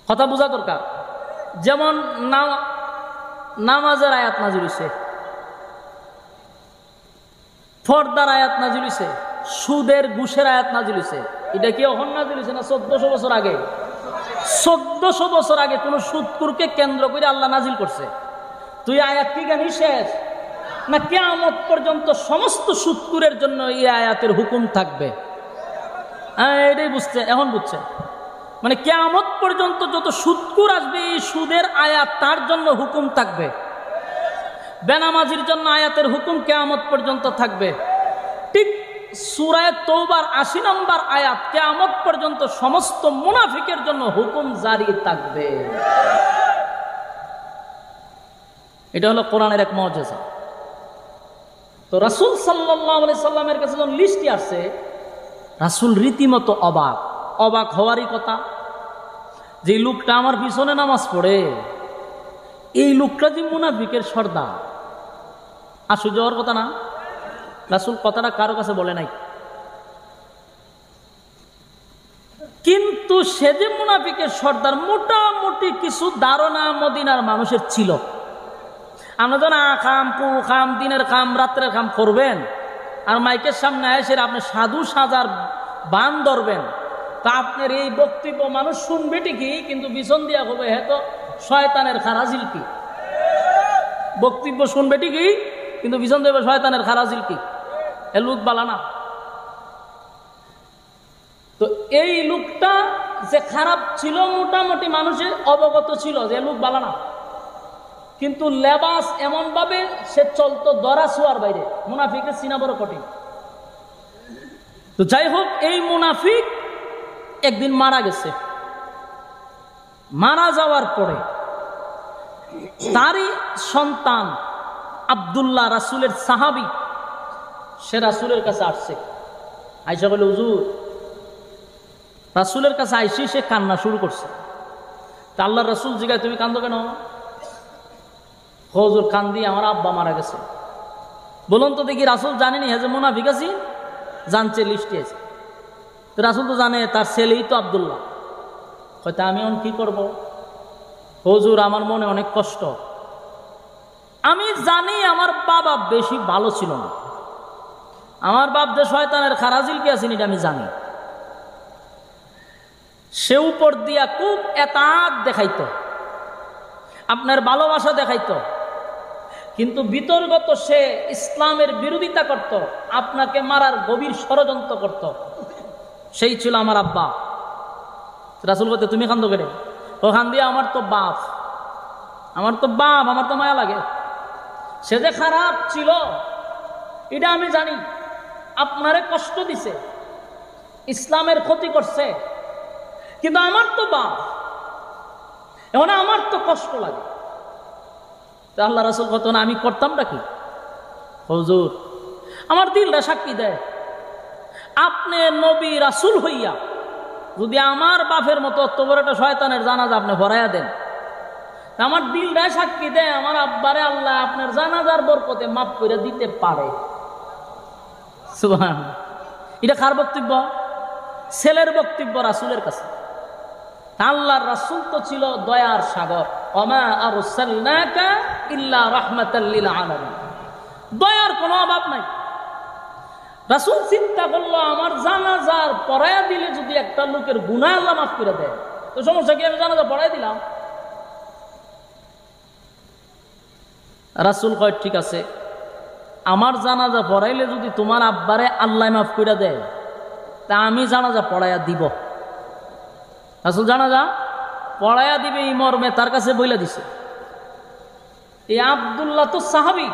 কথা বোঝা দরকার। যেমন নামাজের আয়াত নাজিল হইছে, ফর্দার আয়াত নাজিল হইছে, সুদের ঘুষের আয়াত নাজিল হইছে। এটা কি এখন নাজিল হইছে না 1400 বছর আগে? 1400 বছর আগে কোন সুদকুরকে কেন্দ্র করে আল্লাহ নাজিল করছে। তুই আয়াত কি জানিস শেষ না কিয়ামত পর্যন্ত সমস্ত সুদকুরের জন্য এই আয়াতের হুকুম থাকবে? এটাই বুঝছে, এখন বুঝছে। মানে কিয়ামত পর্যন্ত যত সুদকুর আসবে এই সুদের আয়াত তার জন্য হুকুম থাকবে। বেনামাজির জন্য আয়াতের হুকুম কিয়ামত পর্যন্ত থাকবে। ঠিক সূরা তওবার 80 নম্বর আয়াত কিয়ামত পর্যন্ত সমস্ত মুনাফিকের জন্য হুকুম জারি থাকবে। এটা হলো কোরআনের এক মুজিজা। তো রাসূল সাল্লাল্লাহু আলাইহি সাল্লামের কাছে যখন লিস্টটি আসছে, রাসূল রীতিমতো অবাক হওয়ারই কথা। যে লোকটা আমার পিছনে নামাজ পড়ে, এই লোকটা যে মুনাফিকের সর্দার, আশ্চর্য হওয়ার কথা না? রাসূল কথাটা কারো কাছে বলে নাই, কিন্তু সে যে মুনাফিকের সর্দার মোটামুটি কিছু ধারণা মদিনার মানুষের ছিল। আমরা যেন খাম পু খাম দিনের খাম রাত্রের খাম করবেন আর মাইকের সামনে এসে আপনি সাধু সাজার বান ধরবেন, তা আপনার এই বক্তব্য মানুষ শুনবে ঠিকই, কিন্তু পিছন দিয়া হবে হয়তো শয়তানের খারাজিল কি। বক্তব্য শুনবে ঠিকই, কিন্তু পিছন দেবে শয়তানের খারাজিল কি। এ লোক বালা না। তো এই লোকটা যে খারাপ ছিল মোটামুটি মানুষের অবগত ছিল যে লোক বালা না, কিন্তু লেবাস এমন ভাবে সে চলতো দরা ছোঁয়ার বাইরে। মুনাফিকের চিনা বড় কঠিন। তো যাই হোক, এই মুনাফিক একদিন মারা গেছে। মারা যাওয়ার পরে তারই সন্তান আব্দুল্লাহ, রাসূলের সাহাবী, সে রাসূলের কাছে আসছে। আয়েশা বলে, হুজুর, রাসূলের কাছে আইসি সে কান্না শুরু করছে। তা আল্লাহর রাসূল জিজ্ঞাসা, তুমি কান্দো কেন? হুজুর, কান্দি, আমার আব্বা মারা গেছে। বলুন তো দেখি, রাসূল জানেনি যে মুনাফিক আছি? জানছে, লিস্টে আছে। তো রাসূল তো জানে তার ছেলেই তো আব্দুল্লাহ। হয়তো আমি এখন কি করব? হুজুর, আমার মনে অনেক কষ্ট। আমি জানি আমার বাবা বেশি ভালো ছিল না। আমার বাপ যে শয়তানের খারাজিল কি আছেন এটা আমি জানি। সে উপর দিয়া খুব এতাত দেখাইতো, আপনার ভালোবাসা দেখাইতো, কিন্তু বিতর্গত সে ইসলামের বিরোধিতা করত, আপনাকে মারার গভীর ষড়যন্ত্র করত। সেই ছিল আমার আব্বা। রাসূল বলতে, তুমি কান্দো কেন? ওখান দিয়ে আমার তো বাপ, আমার তো মায়া লাগে। সে যে খারাপ ছিল এটা আমি জানি, আপনারে কষ্ট দিছে, ইসলামের ক্ষতি করছে, কিন্তু আমার তো বাপ, এখন আমার তো কষ্ট লাগে। তা আল্লাহ রাসূল কত না আমি করতামটা কি? হুজুর, আমার দিলটা সাক্ষী দেয়, আপনি নবী রাসূল হইয়া যদি আমার বাপের মতো অত বড় একটা শয়তানের জানাজা আপনি ভরাইয়া দেন, আমার দিলটা সাক্ষী দেয় আমার আব্বারে আল্লাহ আপনার জানাজার বরকতে মাফ করে দিতে পারে। সুবহানাল্লাহ। এটা কার বক্তব্য? ছেলের বক্তব্য রাসূলের কাছে। আল্লাহর রাসূল তো ছিল দয়ার সাগর, ওমা আরসালনাকা ইল্লা রাহমাতাল লিল আলামিন। দয়ার কোনো অভাব নাই। রাসূল চিন্তা করলো, আমার জানাজার পড়ায়া দিলে যদি একটা লোকের গুনাহ আল্লাহ মাফ করে দেয়, তো সমস্যা কি? আমি জানাজা পড়াই দিলাম। রাসূল কয়, ঠিক আছে, আমার জানাজা পড়াইলে যদি তোমার আব্বারে আল্লাহ মাফ করে দেয়, তা আমি জানাজা পড়াইয়া দিব। রাসূল জানাজা পড়াইয়া দিবে এই মর্মে তার কাছে বইলা দিছে। এই আব্দুল্লাহ তো সাহাবী,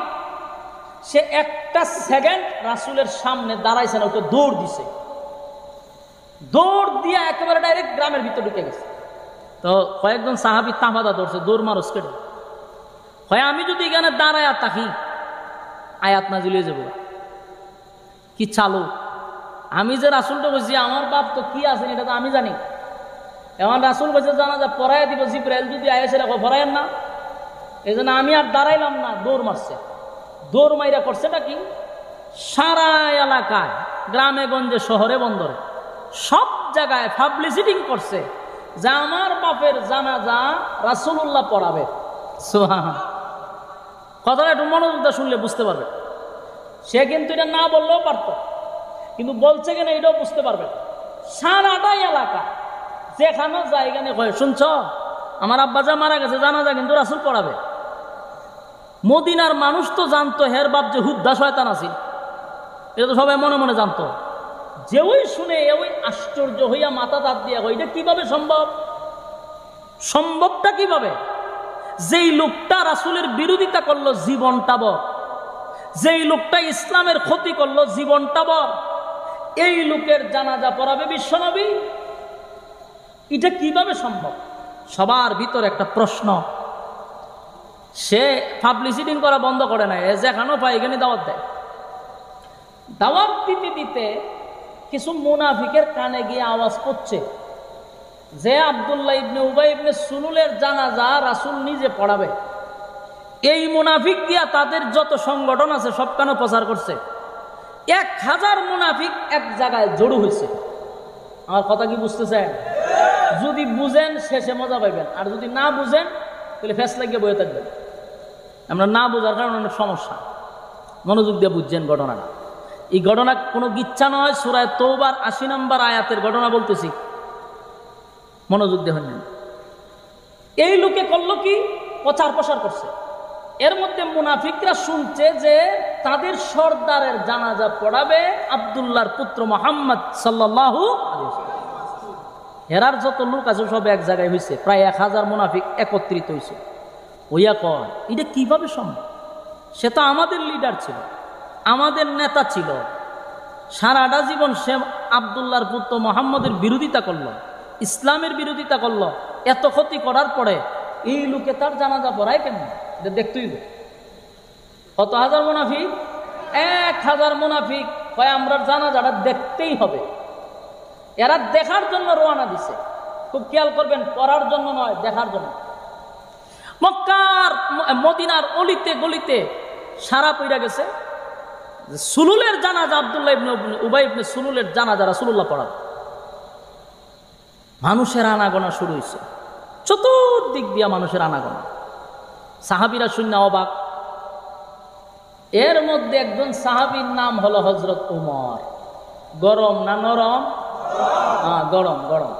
সে একটা সেকেন্ড রাসূলের সামনে দাঁড়াইছে না, ওকে দৌড় দিছে। দৌড় দিয়া একেবারে ডাইরেক্ট গ্রামের ভিতরে ঢুকে গেছে। তো কয়েকজন সাহাবী তাফাদা ধরছে, দৌড় মারস কেটে। হয় আমি যদি এখানে দাঁড়ায় থাকি আয়াত নাজিল হয়ে যাব। কি চালু! আমি যে রাসূলটা বলছি আমার বাপ তো কি আছেন এটা তো আমি জানি। এমন রাসূল বলছে জানাজা পড়াইয়া দিব, জিবরাইল যদি আয়েছে রাখো পড়াইয়েন না। এই জন্য আমি আর দাঁড়াইলাম না, দৌড় মারছে। দৌড় মাইরা করছেটা কি? সারা এলাকায়, গ্রামে গঞ্জে শহরে বন্দরে সব জায়গায় পাবলিসিটিং করছে যে আমার বাপের জানাজা রাসূলুল্লাহ পড়াবে। সুবহানাল্লাহ, কথাটা একটু মনোযোগ দিয়ে শুনলে বুঝতে পারবে। সে কিন্তু এটা না বললেও পারত, কিন্তু বলছে কিনা এটাও বুঝতে পারবে। সারাটাই এলাকা যেখানে জায়গানে কয়, শুনছ আমার আব্বাজা মারা গেছে, জানাজা কিন্তু রাসূল পড়াবে। মদিনার মানুষ তো জানতো হের বাপ যে হুদ্দা শয়তান আছে, এটা তো সবাই মনে মনে জানতো। যে ওই শুনে ওই আশ্চর্য হইয়া মাথা তাত দিয়া কয়, এটা কিভাবে সম্ভব? সম্ভবটা কিভাবে? যেই লোকটা রাসূলের বিরোধিতা করলো জীবনটা বর, যেই লোকটা ইসলামের ক্ষতি করলো জীবনটা বর, এই লোকের জানাজা পড়াবে বিশ্বনবী? এটা কিভাবে সম্ভব? সবার ভিতর একটা প্রশ্ন। সে পাবলিসিটিং করা বন্ধ করে না, যেখানেও পায় এখানে দাওয়াত দেয়। দাওয়াত দিতে দিতে কিছু মুনাফিকের কানে গিয়ে আওয়াজ করছে যে আব্দুল্লাহ ইবনে উবাই ইবনে সুলুলের জানাজা রাসূল নিজে পড়াবে। এই মুনাফিক দিয়া তাদের যত সংগঠন আছে সব কানে প্রচার করছে। 1000 মুনাফিক এক জায়গায় জড়ো হয়েছে। আমার কথা কি বুঝতেছেন? যদি বুঝেন শেষে মজা পাইবেন, আর যদি না বুঝেন তাহলে ফেস লাগিয়ে বয়ে থাকবেন। আমরা না বোঝার কারণে অনেক সমস্যা। মনোযোগ দিয়ে বুঝছেন ঘটনাটা। এই ঘটনা কোনো গিচ্ছা নয়, সূরা তওবার 80 নম্বর আয়াতের ঘটনা বলতেছি, মনোযোগ দিয়ে শুনেন। এই লোকে করলো কি? প্রচার প্রসার করছে। এর মধ্যে মুনাফিকরা শুনছে যে তাদের সর্দারের জানাজা পড়াবে আব্দুল্লাহর পুত্র মুহাম্মদ সাল্লাল্লাহু আলাইহি ওয়াসাল্লাম। হেরার যত লোক আছে সব এক জায়গায় হয়েছে, প্রায় 1000 মুনাফিক একত্রিত হয়েছে। ওইয়া কয় এটা কিভাবে সম্ভব? সে তো আমাদের লিডার ছিল, আমাদের নেতা ছিল, সারাটা জীবন সে আব্দুল্লাহর পুত্র মুহাম্মদের বিরোধিতা করলো, ইসলামের বিরোধিতা করলো। এত ক্ষতি করার পরে এই লোকে তার জানাজা পড়ায় কেন? এটা দেখতেই কত হাজার মুনাফিক, 1000 মুনাফিক কয় আমরা জানাজাটা দেখতেই হবে। এরা দেখার জন্য রওনা দিছে। খুব খেয়াল করবেন, পড়ার জন্য নয়, দেখার জন্য। মক্কার মদিনার অলিতে গলিতে সারা পইরা গেছে সুলুলের জানাজা, আব্দুল্লাহ ইবনে উবাই ইবনে সুলুলের জানাজা রাসূলুল্লাহ পড়াবে। মানুষের আনাগোনা শুরু হয়েছে, চতুর্দিক দিয়া মানুষের আনাগোনা। সাহাবীরা শূন্য অবাক। এর মধ্যে একজন সাহাবীর নাম হলো হযরত উমর। গরম না নরম? গরম। গরম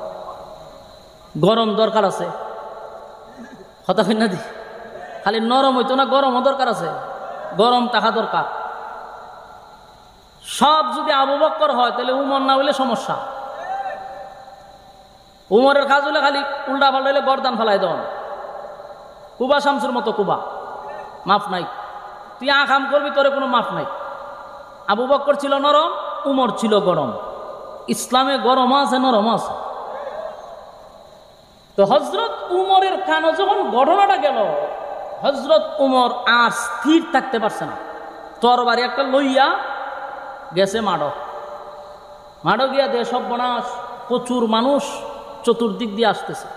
গরম দরকার আছে, কথা কই না দি? খালি নরম হইতো না, গরমও দরকার আছে। গরম থাকা দরকার। সব যদি আবু বকর হয় তাহলে উমর না হইলে সমস্যা। উমরের কাজ হলে খালি উল্টা পাল্টা হইলে গর্দান ফেলাই দেওয়া। কুবা শামসুর মতো কুবা, মাফ নাই। তুই আকাম করবি, তোরে কোনো মাফ নাই। আবু বকর ছিল নরম, উমর ছিল গরম। ইসলামে গরম আছে, নরম আছে। তো হযরত উমরের কানে যখন ঘটনাটা গেল, হযরত উমর আর স্থির থাকতে পারছে না। তরবারি একটা লইয়া গেছে মাড়ো গিয়া দেশ সর্বনাশ, প্রচুর মানুষ চতুর্দিক দিয়ে আসতেছে।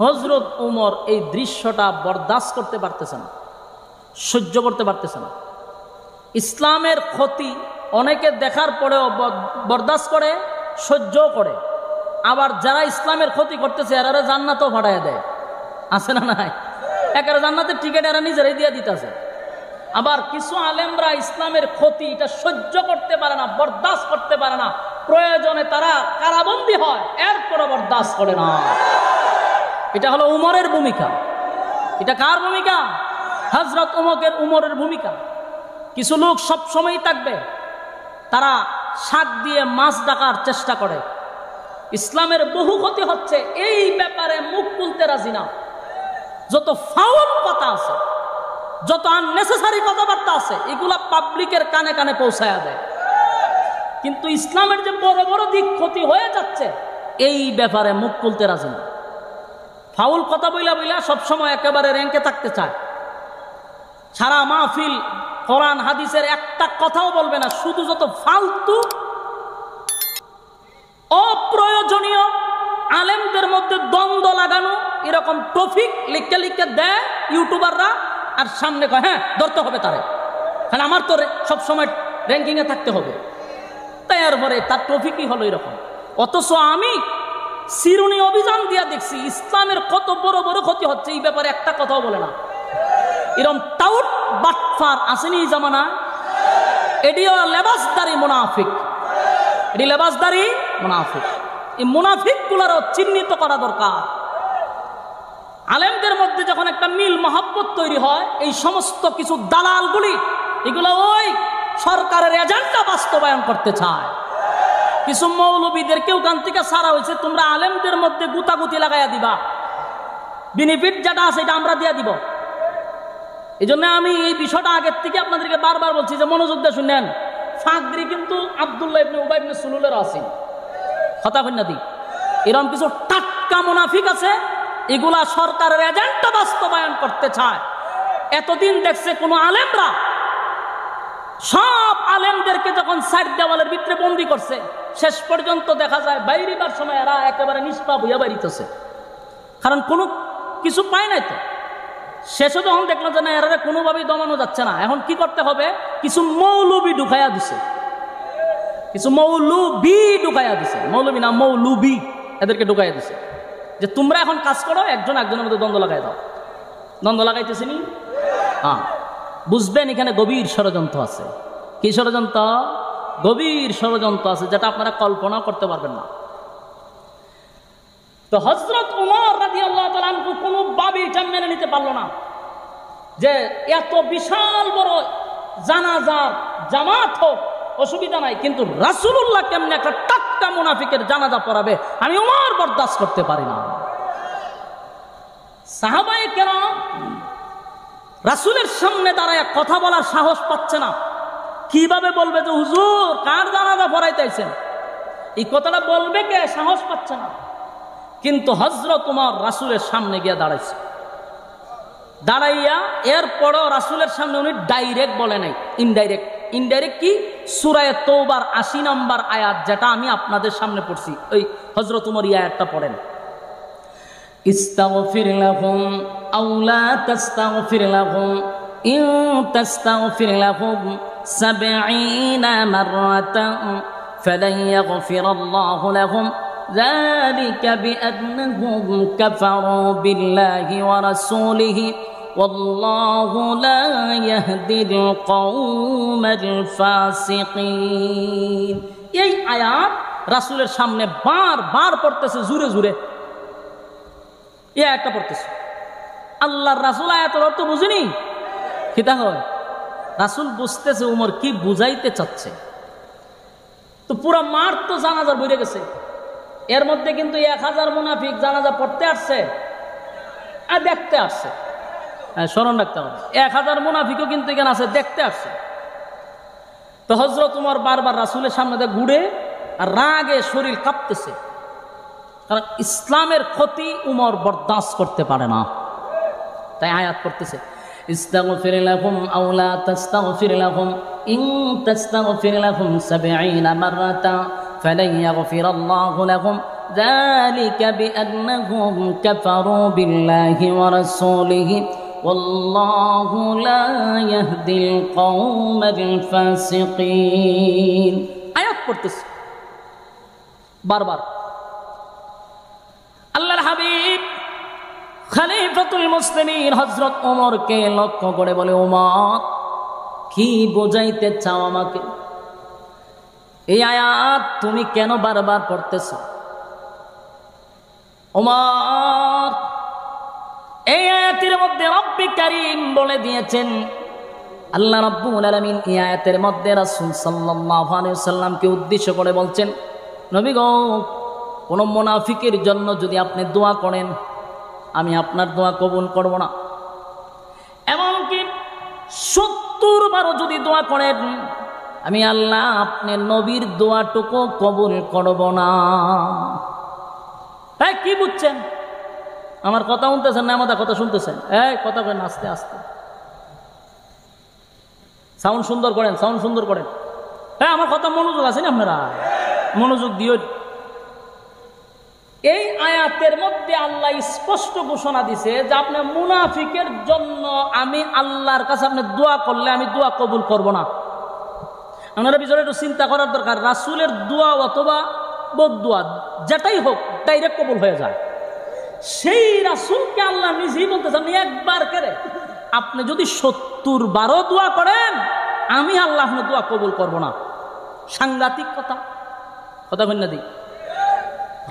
হযরত উমর এই দৃশ্যটা বরদাস্ত করতে পারতেছে না, সহ্য করতে পারতেছে না। ইসলামের ক্ষতি অনেকে দেখার পরেও বরদাস্ত করে, সহ্যও করে। আবার যারা ইসলামের ক্ষতি করতেছে এরা জান্নাতও ভাড়ায় দেয়, আছে না নাই? একেবারে জান্নাতের টিকিট এরা নিজেরাই দিয়ে দিতেছে। আবার কিছু আলেমরা ইসলামের ক্ষতি এটা সহ্য করতে পারে না, বরদাস্ত করতে পারে না, প্রয়োজনে তারা কারাবন্দী হয়, এরপরে বরদাস্ত করে না। এটা হলো উমরের ভূমিকা। এটা কার ভূমিকা? হযরত উমরের ভূমিকা। কিছু লোক সব সময় থাকবে, তারা শাক দিয়ে মাছ ডাকার চেষ্টা করে। ইসলামের বহু ক্ষতি হচ্ছে, এই ব্যাপারে মুখ খুলতে রাজি না। যত ফাউল কথা আছে, যত আননেসেসারি কথাবার্তা আছে, এগুলা পাবলিকের কানে কানে পৌঁছায়া দেয়। কিন্তু ইসলামের যে বড় বড় দিক ক্ষতি হয়ে যাচ্ছে, এই ব্যাপারে মুখ খুলতে রাজি না। ফাউল কথা বইলা সবসময় একেবারে র্যাঙ্কে থাকতে চায়। সারা মাহফিল কোরআন হাদিসের একটা কথাও বলবে না, শুধু যত ফালতু অপ্রয়োজনীয় আলেমদের মধ্যে দ্বন্দ্ব লাগানো এরকম টপিক লিখে লিখে দেয় ইউটিউবাররা, আর সামনে কয় হ্যাঁ ধরতে হবে তারে, তাহলে আমার তো সবসময় র্যাঙ্কিংয়ে থাকতে হবে। তাই এরপরে তার টপিকই হলো এরকম। অথচ আমি সিরুনি অভিযান দিয়া দেখছি ইসলামের কত বড় বড় ক্ষতি হচ্ছে, এই ব্যাপারে একটা কথাও বলে না। এরকম টাউট বাটফার আসেনি এই জামানা, এটিও লেবাসদারি মুনাফিক, এটি লেবাসদারি মুনাফিক। এই মুনাফিক গুলারও চিহ্নিত করা দরকার। আলেমদের মধ্যে যখন একটা মিল মহব্বত তৈরি হয়, এই সমস্ত কিছু দালালগুলি এগুলো ওই সরকারের এজেন্ডা বাস্তবায়ন করতে চায়। কিছু মৌলবীদেরকেও ওখান থেকে ছাড়া হয়েছে, তোমরা আলেমদের মধ্যে গুতাগুতি লাগাইয়া দিবা, বেনিফিট যেটা আছে এটা আমরা দিয়া দিব। এই জন্য আমি এই বিষয়টা আগের থেকে আপনাদেরকে বারবার বলছি যে মনোযোগ দিয়ে শুনেন। ফাকরি কিন্তু আব্দুল্লাহ ইবনে উবাই ইবনে সুলুলের আছেন, কথা কই না দি। এরকম কিছু টাটকা মুনাফিক আছে, এগুলা সরকারের এজেন্ডা বাস্তবায়ন করতে চায়। এতদিন দেখছে কোন আলেমরা সব আলেমদেরকে যখন সাইড দেওয়ালের ভিতরে বন্দি করছে, শেষ পর্যন্ত দেখা যায় বাইরিবার সময় এরা একেবারে নিষ্পাপ হইয়া বাইরিতেছে, কারণ কোনো কিছু পায় নাই। তো শেষে যখন দেখলো যে না এরা কোনোভাবেই দমানো যাচ্ছে না, এখন কি করতে হবে, কিছু মৌলবি ঢুকাইয়া দিছে, কিছু মৌলবি ঢুকাইয়া দিছে, মৌলবি না মৌলবি, এদেরকে ঢুকাইয়া দিছে যে তোমরা এখন কাজ করো, একজন একজনের মধ্যে দ্বন্দ্ব লাগাই দাও। দ্বন্দ্ব লাগাইতেছি নি? হ্যাঁ, বুঝবেন এখানে গভীর ষড়যন্ত্র আছে। কি ষড়যন্ত্র? গভীর ষড়যন্ত্র আছে, যেটা আপনারা কল্পনা করতে পারবেন না। তো হযরত ওমর রাদিয়াল্লাহু তাআলা আনহু কোনোভাবেই এটা মেনে নিতে পারলো না যে এত বিশাল বড় জানাজার জামাত হোক, অসুবিধা নাই, কিন্তু রাসূলুল্লাহ কেমনে একটা টাটকা মুনাফিকের জানাজা পড়াবে, আমি ওমর বরদাস্ত করতে পারি না। সাহাবায়ে কেরাম রাসূলের সামনে দাঁড়ায় কথা বলার সাহস পাচ্ছে না। কিভাবে বলবে যে হুজুর কার জানাজা পড়াইতেছেন, এই কথাটা বলবে কে, সাহস পাচ্ছে না। কিন্তু হযরত ওমর রাসূলের সামনে গিয়ে দাঁড়াইছে, দাঁড়াইয়া এরপরও রাসূলের সামনে উনি ডাইরেক্ট বলে নাই, ইনডাইরেক্ট। ইনডাইরেক্ট কি? সূরা তাওবার ৮০ নম্বর আয়াত, যেটা আমি আপনাদের সামনে পড়ছি, ওই হযরত ওমর এই আয়াতটা পড়েন, ইস্তাগফির লাহুম আও লা তাস্তাগফির লাহুম ইন তাস্তাগফির লাহুম ৭০ মাররাতান ফালান ইয়াগফিরাল্লাহু লাহুম ذلك بأنهم كفروا بالله ورسوله والله لا يهدي القوم الفاسقين। এই আয়াত রাসূলের সামনে বারবার পড়তেছে, জোরে জোরে এই আয়াতটা পড়তেছে। আল্লাহর রাসূল আয়াতের অর্থ বুঝেনি, কিতা হয় রাসূল বুঝতেছে ওমর কি বুঝাইতে চাচ্ছে। তো পুরো মাঠ তো জানাজার বইরে গেছে, এর মধ্যে কিন্তু ১০০০ মুনাফিক জানাজা পড়তে আসছে আর দেখতে আসছে। স্মরণ রাখতে হবে, ১০০০ মুনাফিকও কিন্তু এখানে আছে, দেখতে আসছে। তো হযরত ওমর বারবার রাসূলের সামনে দিয়ে ঘুরে আর রাগে শরীর কাঁপতেছে, কারণ ইসলামের ক্ষতি ওমর বরদাস্ত করতে পারে না। তাই আয়াত পড়তেছে, ইস্তাগফির লাহুম আও লা তাস্তাগফির লাহুম ইন তাস্তাগফির লাহুম ৭০ মাররাতান فلن يغفر الله لهم ذلك بأنهم كفروا بالله ورسوله والله لا يهدي القوم الفاسقين। আয়াত পড়তেছে বারবার। আল্লাহর হাবিব খলিফাতুল মুসলিমিন হযরত ওমরকে লক্ষ্য করে বলে, ওমর কি বোঝাইতে চাও আমাকে? এই আয়াত তুমি কেন বারবার পড়তেছ? ওমর, এই আয়াতের মধ্যে রব্বি কারীম বলে দিয়েছেন, আল্লাহ রাব্বুল আলামিন এই আয়াতের মধ্যে রাসূল সাল্লাল্লাহু আলাইহি ওয়াসাল্লামকে উদ্দেশ্য করে বলছেন, নবী গো, কোন মুনাফিকের জন্য যদি আপনি দোয়া করেন, আমি আপনার দোয়া কবুল করব না। এমনকি ৭০ বারও যদি দোয়া করেন, আমি আল্লাহ আপনার নবীর দোয়াটুকু কবুল করব না। হ্যাঁ, কি বুঝছেন? আমার কথা শুনতেছেন না? আমাদের কথা শুনতেছেন? কথা করেন আস্তে আস্তে, সাউন্ড সুন্দর করেন, সাউন্ড সুন্দর করেন। হ্যাঁ, আমার কথা মনোযোগ আছে না? আপনারা মনোযোগ দিও। এই আয়াতের মধ্যে আল্লাহ স্পষ্ট ঘোষণা দিছে যে আপনি মুনাফিকের জন্য আমি আল্লাহর কাছে আপনি দোয়া করলে আমি দোয়া কবুল করব না। আপনারা বিষয়টা একটু চিন্তা করার দরকার। রাসূলের দোয়া অথবা বদদুয়া যেটাই হোক ডাইরেক্ট কবুল হয়ে যায়। সেই রাসূলকে আল্লাহ নিজেই বলতেছেন একবার করে আপনি যদি 70 বারও দোয়া করেন আমি আল্লাহ আপনার দোয়া কবুল করব না। সাংঘাতিক কথা, কথা কন্যা দি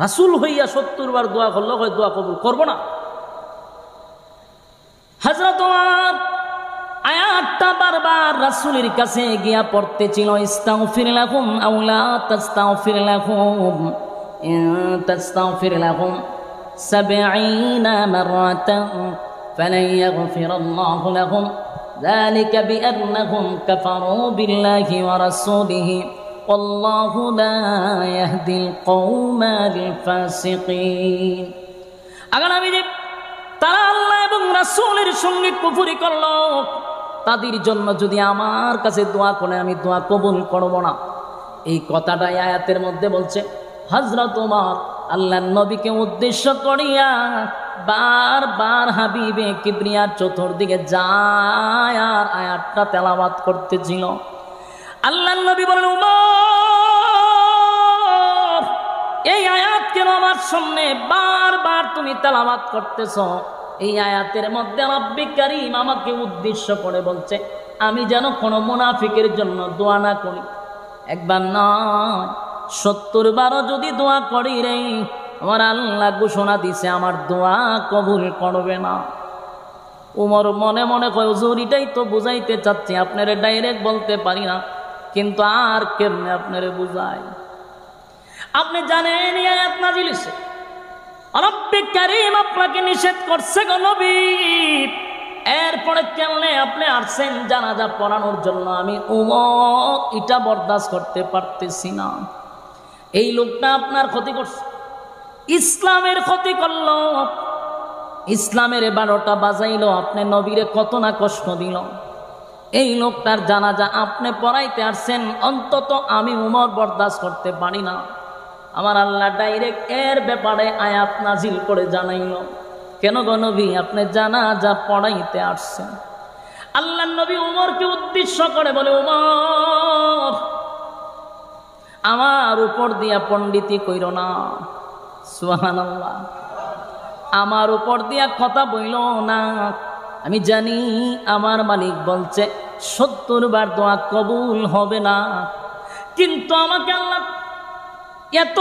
রাসূল হইয়া 70 বার দোয়া করলো দোয়া কবুল করব না। হযরত ওমর আয়াতটা বারবার রাসূলের কাছে গিয়া পড়তেছিল, ইস্তাগফির লাহুম আও লা তাস্তাগফির লাহুম ইন তাস্তাগফির লাহুম 70 মাররাতান ফালান ইয়াগফিরাল্লাহু লাহুম যালিকা বিআন্নাহুম কাফারু বিল্লাহি ওয়া রাসূলিহি ওয়াল্লাহু লা ইয়াহদিল কওমাল ফাসিকিন। আগার আমি যে তারা আল্লাহ এবং রাসূলের সঙ্গে কুফরি করলো, তাদের জন্য যদি আমার কাছে দোয়া করে আমি দোয়া কবুল করব না। এই কথাটা আয়াতের মধ্যে বলছে। হযরত ওমর আল্লাহর নবীকে উদ্দেশ্য করিয়া বারবার হাবিবে কিবরিয়ার চতুর্দিকে যায় আর আয়াতটা তেলাওয়াত করতেছিল। আল্লাহর নবী বলেন, ওমর এই আয়াত কেন আমার সামনে বারবার তুমি তেলাওয়াত করতেছ? এই আয়াতের মধ্যে রব্বি কারীম আমাকে উদ্দেশ্য করে বলছে আমি যেন কোনো মুনাফিকের জন্য দোয়া না করি। একবার নয় 70 বারও যদি দোয়া করি রে আমার আল্লাহ ঘোষণা দিছে আমার দোয়া কবুল করবে না। ওমর মনে মনে কয় হুজুর এটাই তো বুঝাইতে চাচ্ছি, আপনারে ডাইরেক্ট বলতে পারি না, কিন্তু আর কেমনে আপনারে বুঝাই? আপনি জানেন এই আয়াত নাজিল হইছে, রব্বি কারীম আপনাকে নিষেধ করছে গো নবী, এরপরে কেমনে আপনি আসছেন জানাজা পড়ানোর জন্য? আমি ওমর এটা বরদাস্ত করতে পারতেছি না। এই লোকটা আপনার ক্ষতি করছে, ইসলামের ক্ষতি করলো, ইসলামের 12টা বাজাইলো, আপনি নবীরে কত না কষ্ট দিল। এই লোকটার জানাজা আপনি পড়াইতে আসছেন, অন্তত আমি ওমর বরদাস্ত করতে পারি না। আমার আল্লাহ ডাইরেক্ট এর ব্যাপারে আয়াত নাজিল করে জানাইল, কেন গো নবী আপনি জানাজা পড়াইতে আসছেন? আল্লাহর নবী ওমরকে উদ্দেশ্য করে বলে, ওমর আমার উপর দিয়া পণ্ডিতি কইরো না। সুবহানাল্লাহ, আমার উপর দিয়া কথা বইল না। আমি জানি আমার মালিক বলছে 70 বার দোয়া কবুল হবে না, কিন্তু আমাকে আল্লাহ এত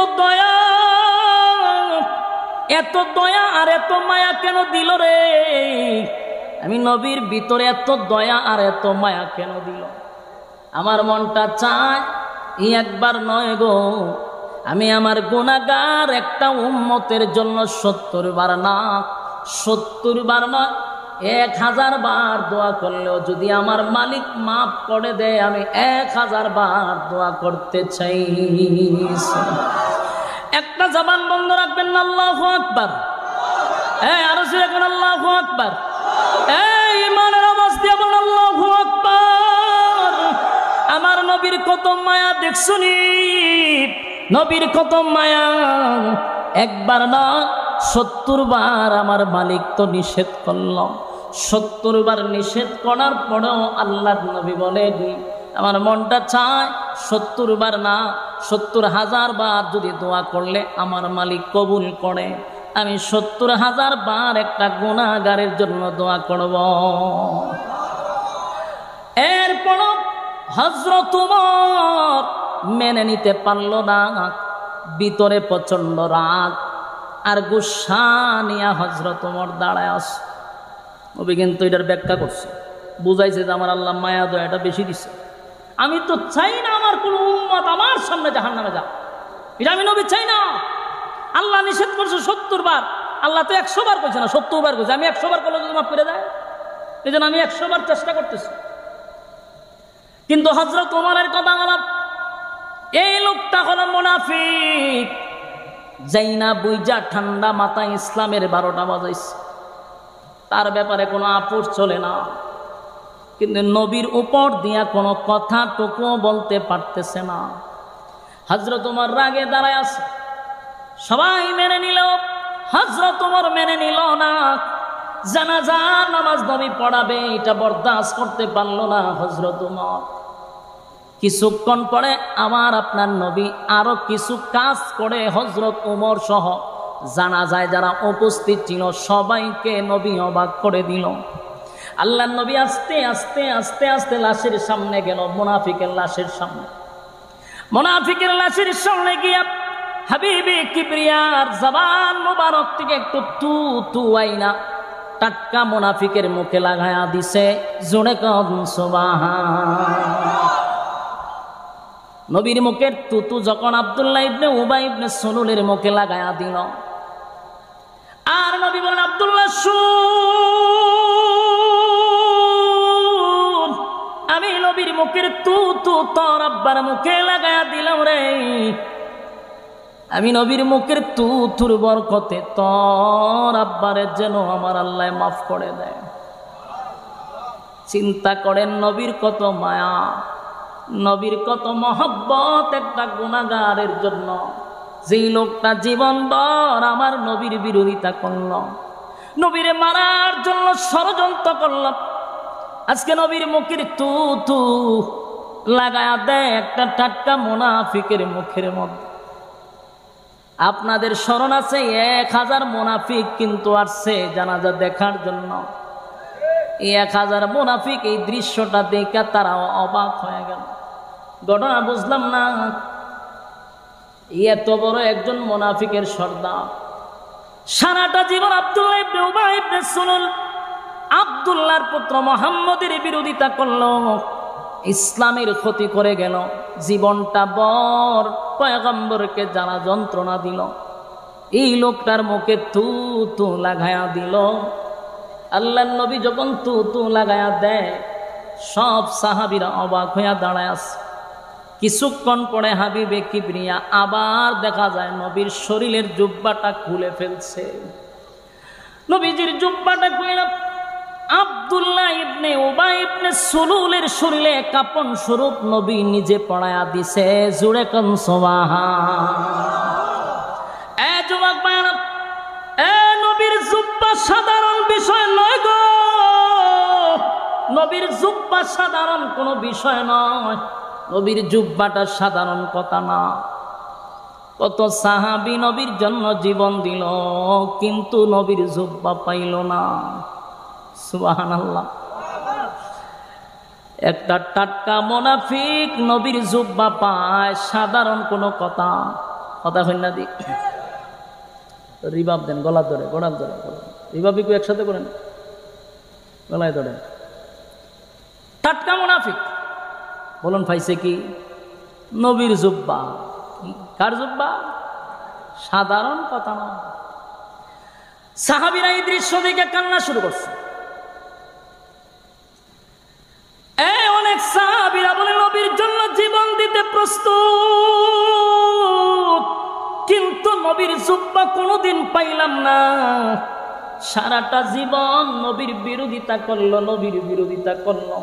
দয়া আর এত মায়া কেন দিল রে? আমি নবীর ভিতরে এত দয়া আর এত মায়া কেন দিল? আমার মনটা চায় একবার নয় গো, আমি আমার গুনাহগার একটা উম্মতের জন্য 70 বার না, 70 বার না 1000 বার দোয়া করলেও যদি আমার মালিক মাফ করে দেয় আমি 1000 বার দোয়া করতে চাই। একটা জবান বন্ধ রাখবেন না, আল্লাহু আকবার। আরো জোরে বলেন আল্লাহু আকবার। ঈমানের আওয়াজ দিয়ে বলেন আল্লাহু আকবার। আমার নবীর কত মায়া দেখছুনি, নবীর কত মায়া। একবার না 70 বার আমার মালিক তো নিষেধ করল, 70 বার নিষেধ করার পরেও আল্লাহর নবী বলেন আমার মনটা চায় 70 বার না 70,000 বার যদি দোয়া করলে আমার মালিক কবুল করে, আমি 70,000 বার একটা গুনাহগারের জন্য দোয়া করব। এরপর হযরত ওমর মেনে নিতে পারল না, ভিতরে প্রচন্ড রাগ আর গুসা নিয়ে হযরত ওমর দাঁড়ায় আছে। নবী কিন্তু এটার ব্যাখ্যা করছে, বুঝাইছে যে আমার আল্লাহ মায়া দয়াটা বেশি দিছে, আমি তো চাই না আমার কোন উম্মত আমার সামনে জাহান্নামে যাক, এটা আমি নবী চাই না। আল্লাহ নিষেধ করছে 70 বার, আল্লাহ তো 100 বার কইছে না 70 বার কইছে। আমি 100 বার করলে যদি মাফ করে দেয়, এই জন্য আমি 100 বার চেষ্টা করতেছি। কিন্তু হযরত ওমরের কথা হলো এই লোকটা হলো মুনাফিক, যাই না বুইজা ঠান্ডা মাথায় ইসলামের 12টা বাজাইছে, তার ব্যাপারে কোনো আপোষ চলে না। কিন্তু নবীর উপর দিয়া কোনো কথাটুকু বলতে পারতেছে না। হযরত ওমর রাগে দাঁড়ায় আছে, সবাই মেনে নিল, হযরত ওমর মেনে নিল না। জানাজার নামাজ নবী পড়াবে এটা বরদাস্ত করতে পারল না হযরত ওমর। কিছুক্ষণ পরে আমার আপনার নবী আরো কিছু কাজ করে হযরত ওমর সহ জানাজায় যারা উপস্থিত ছিল সবাইকে নবী অবাক করে দিল। আল্লাহর নবী আস্তে আস্তে আস্তে আস্তে লাশের সামনে গেল, মুনাফিকের লাশের সামনে। মুনাফিকের লাশের সামনে গিয়া হাবিবে কিবরিয়ার জবান মুবারক থেকে একটু তু তু আইনা টাটকা মুনাফিকের মুখে লাগায়া দিছে। জোরে কন সুবহান। নবীর মুখের তুতু যখন আব্দুল্লাহ ইবনে উবাই ইবনে সুলুলের মুখে লাগায়া দিল, আর নবী বলেন, আব্দুল্লাহ শুন, আমি নবীর মুখের তুতু তোর আব্বার মুখে লাগায়া দিলাম রে। আমি নবীর মুখের তুতুর বরকতে তোর আব্বারে যেন আমার আল্লাহ মাফ করে দেয়। চিন্তা করেন নবীর কত মায়া, নবীর কত মহব্বত একটা গুনাহগারের জন্য। যেই লোকটা জীবনভর আমার নবীর বিরোধিতা করল, নবীরে মারার জন্য ষড়যন্ত্র করল, আজকে নবীর মুখের তুতু লাগায়া দেয় একটা টাটকা মুনাফিকের মুখের মধ্যে। আপনাদের স্মরণ আছে 1000 মুনাফিক কিন্তু আসছে জানাজা দেখার জন্য। 1000 মুনাফিক এই দৃশ্যটা দেখে তারা অবাক হয়ে গেল। ঘটনা বুঝলাম না, এত বড় একজন মুনাফিকের সর্দার সারাটা জীবন আব্দুল্লাহ ইবনে উবাই ইবনে সুলুল আব্দুল্লাহর পুত্র মুহাম্মদের বিরোধিতা করলো, ইসলামের ক্ষতি করে গেল, জীবনটা বর পয়গম্বরকে যারা যন্ত্রণা দিল, এই লোকটার মুখে তু তু লাগায়া দিল। আল্লাহর নবী যখন তু তু লাগায়া দেয়, সব সাহাবীরা অবাক হইয়া দাঁড়ায় আছে। কিছুক্ষণ পরে হাবিবে কিবরিয়া আবার দেখা যায় নবীর শরীরের জুব্বাটা খুলে ফেলছে। নবীজির জুব্বাটা খুলে আব্দুল্লাহ ইবনে উবাই ইবনে সুলুলের শরীরে কাপন স্বরূপ নবী নিজে পড়ায়া দিছে। জুড়ে কোন সুবহান। এ যুবক ভাইরা, এ নবীর জুব্বা সাধারণ বিষয় নয় গো, নবীর জুব্বা সাধারণ কোনো বিষয় নয়। নবীর জুব্বাটা সাধারণ কথা না। কত সাহাবী নবীর জন্য জীবন দিল, কিন্তু নবীর জুব্বা পাইল না। সুবহানাল্লাহ। একটা টাটকা মুনাফিক নবীর জুব্বা পায়, সাধারণ কোনো কথা হয় না। দি রিবাব দেন, গলা ধরে, গড়াল ধরে, রিবাব একটু একসাথে করেন, গলায় ধরে। টাটকা মুনাফিক বলুন পাইছে কি? নবীর জুব্বা। কার জুব্বা? সাধারণ কথা না। সাহাবীরা এই দৃশ্য দেখে কান্না শুরু করছে। অনেক সাহাবীরা বলে নবীর জন্য জীবন দিতে প্রস্তুত, কিন্তু নবীর জুব্বা কোনোদিন পাইলাম না। সারাটা জীবন নবীর বিরোধিতা করলো, নবীর বিরোধিতা করলো।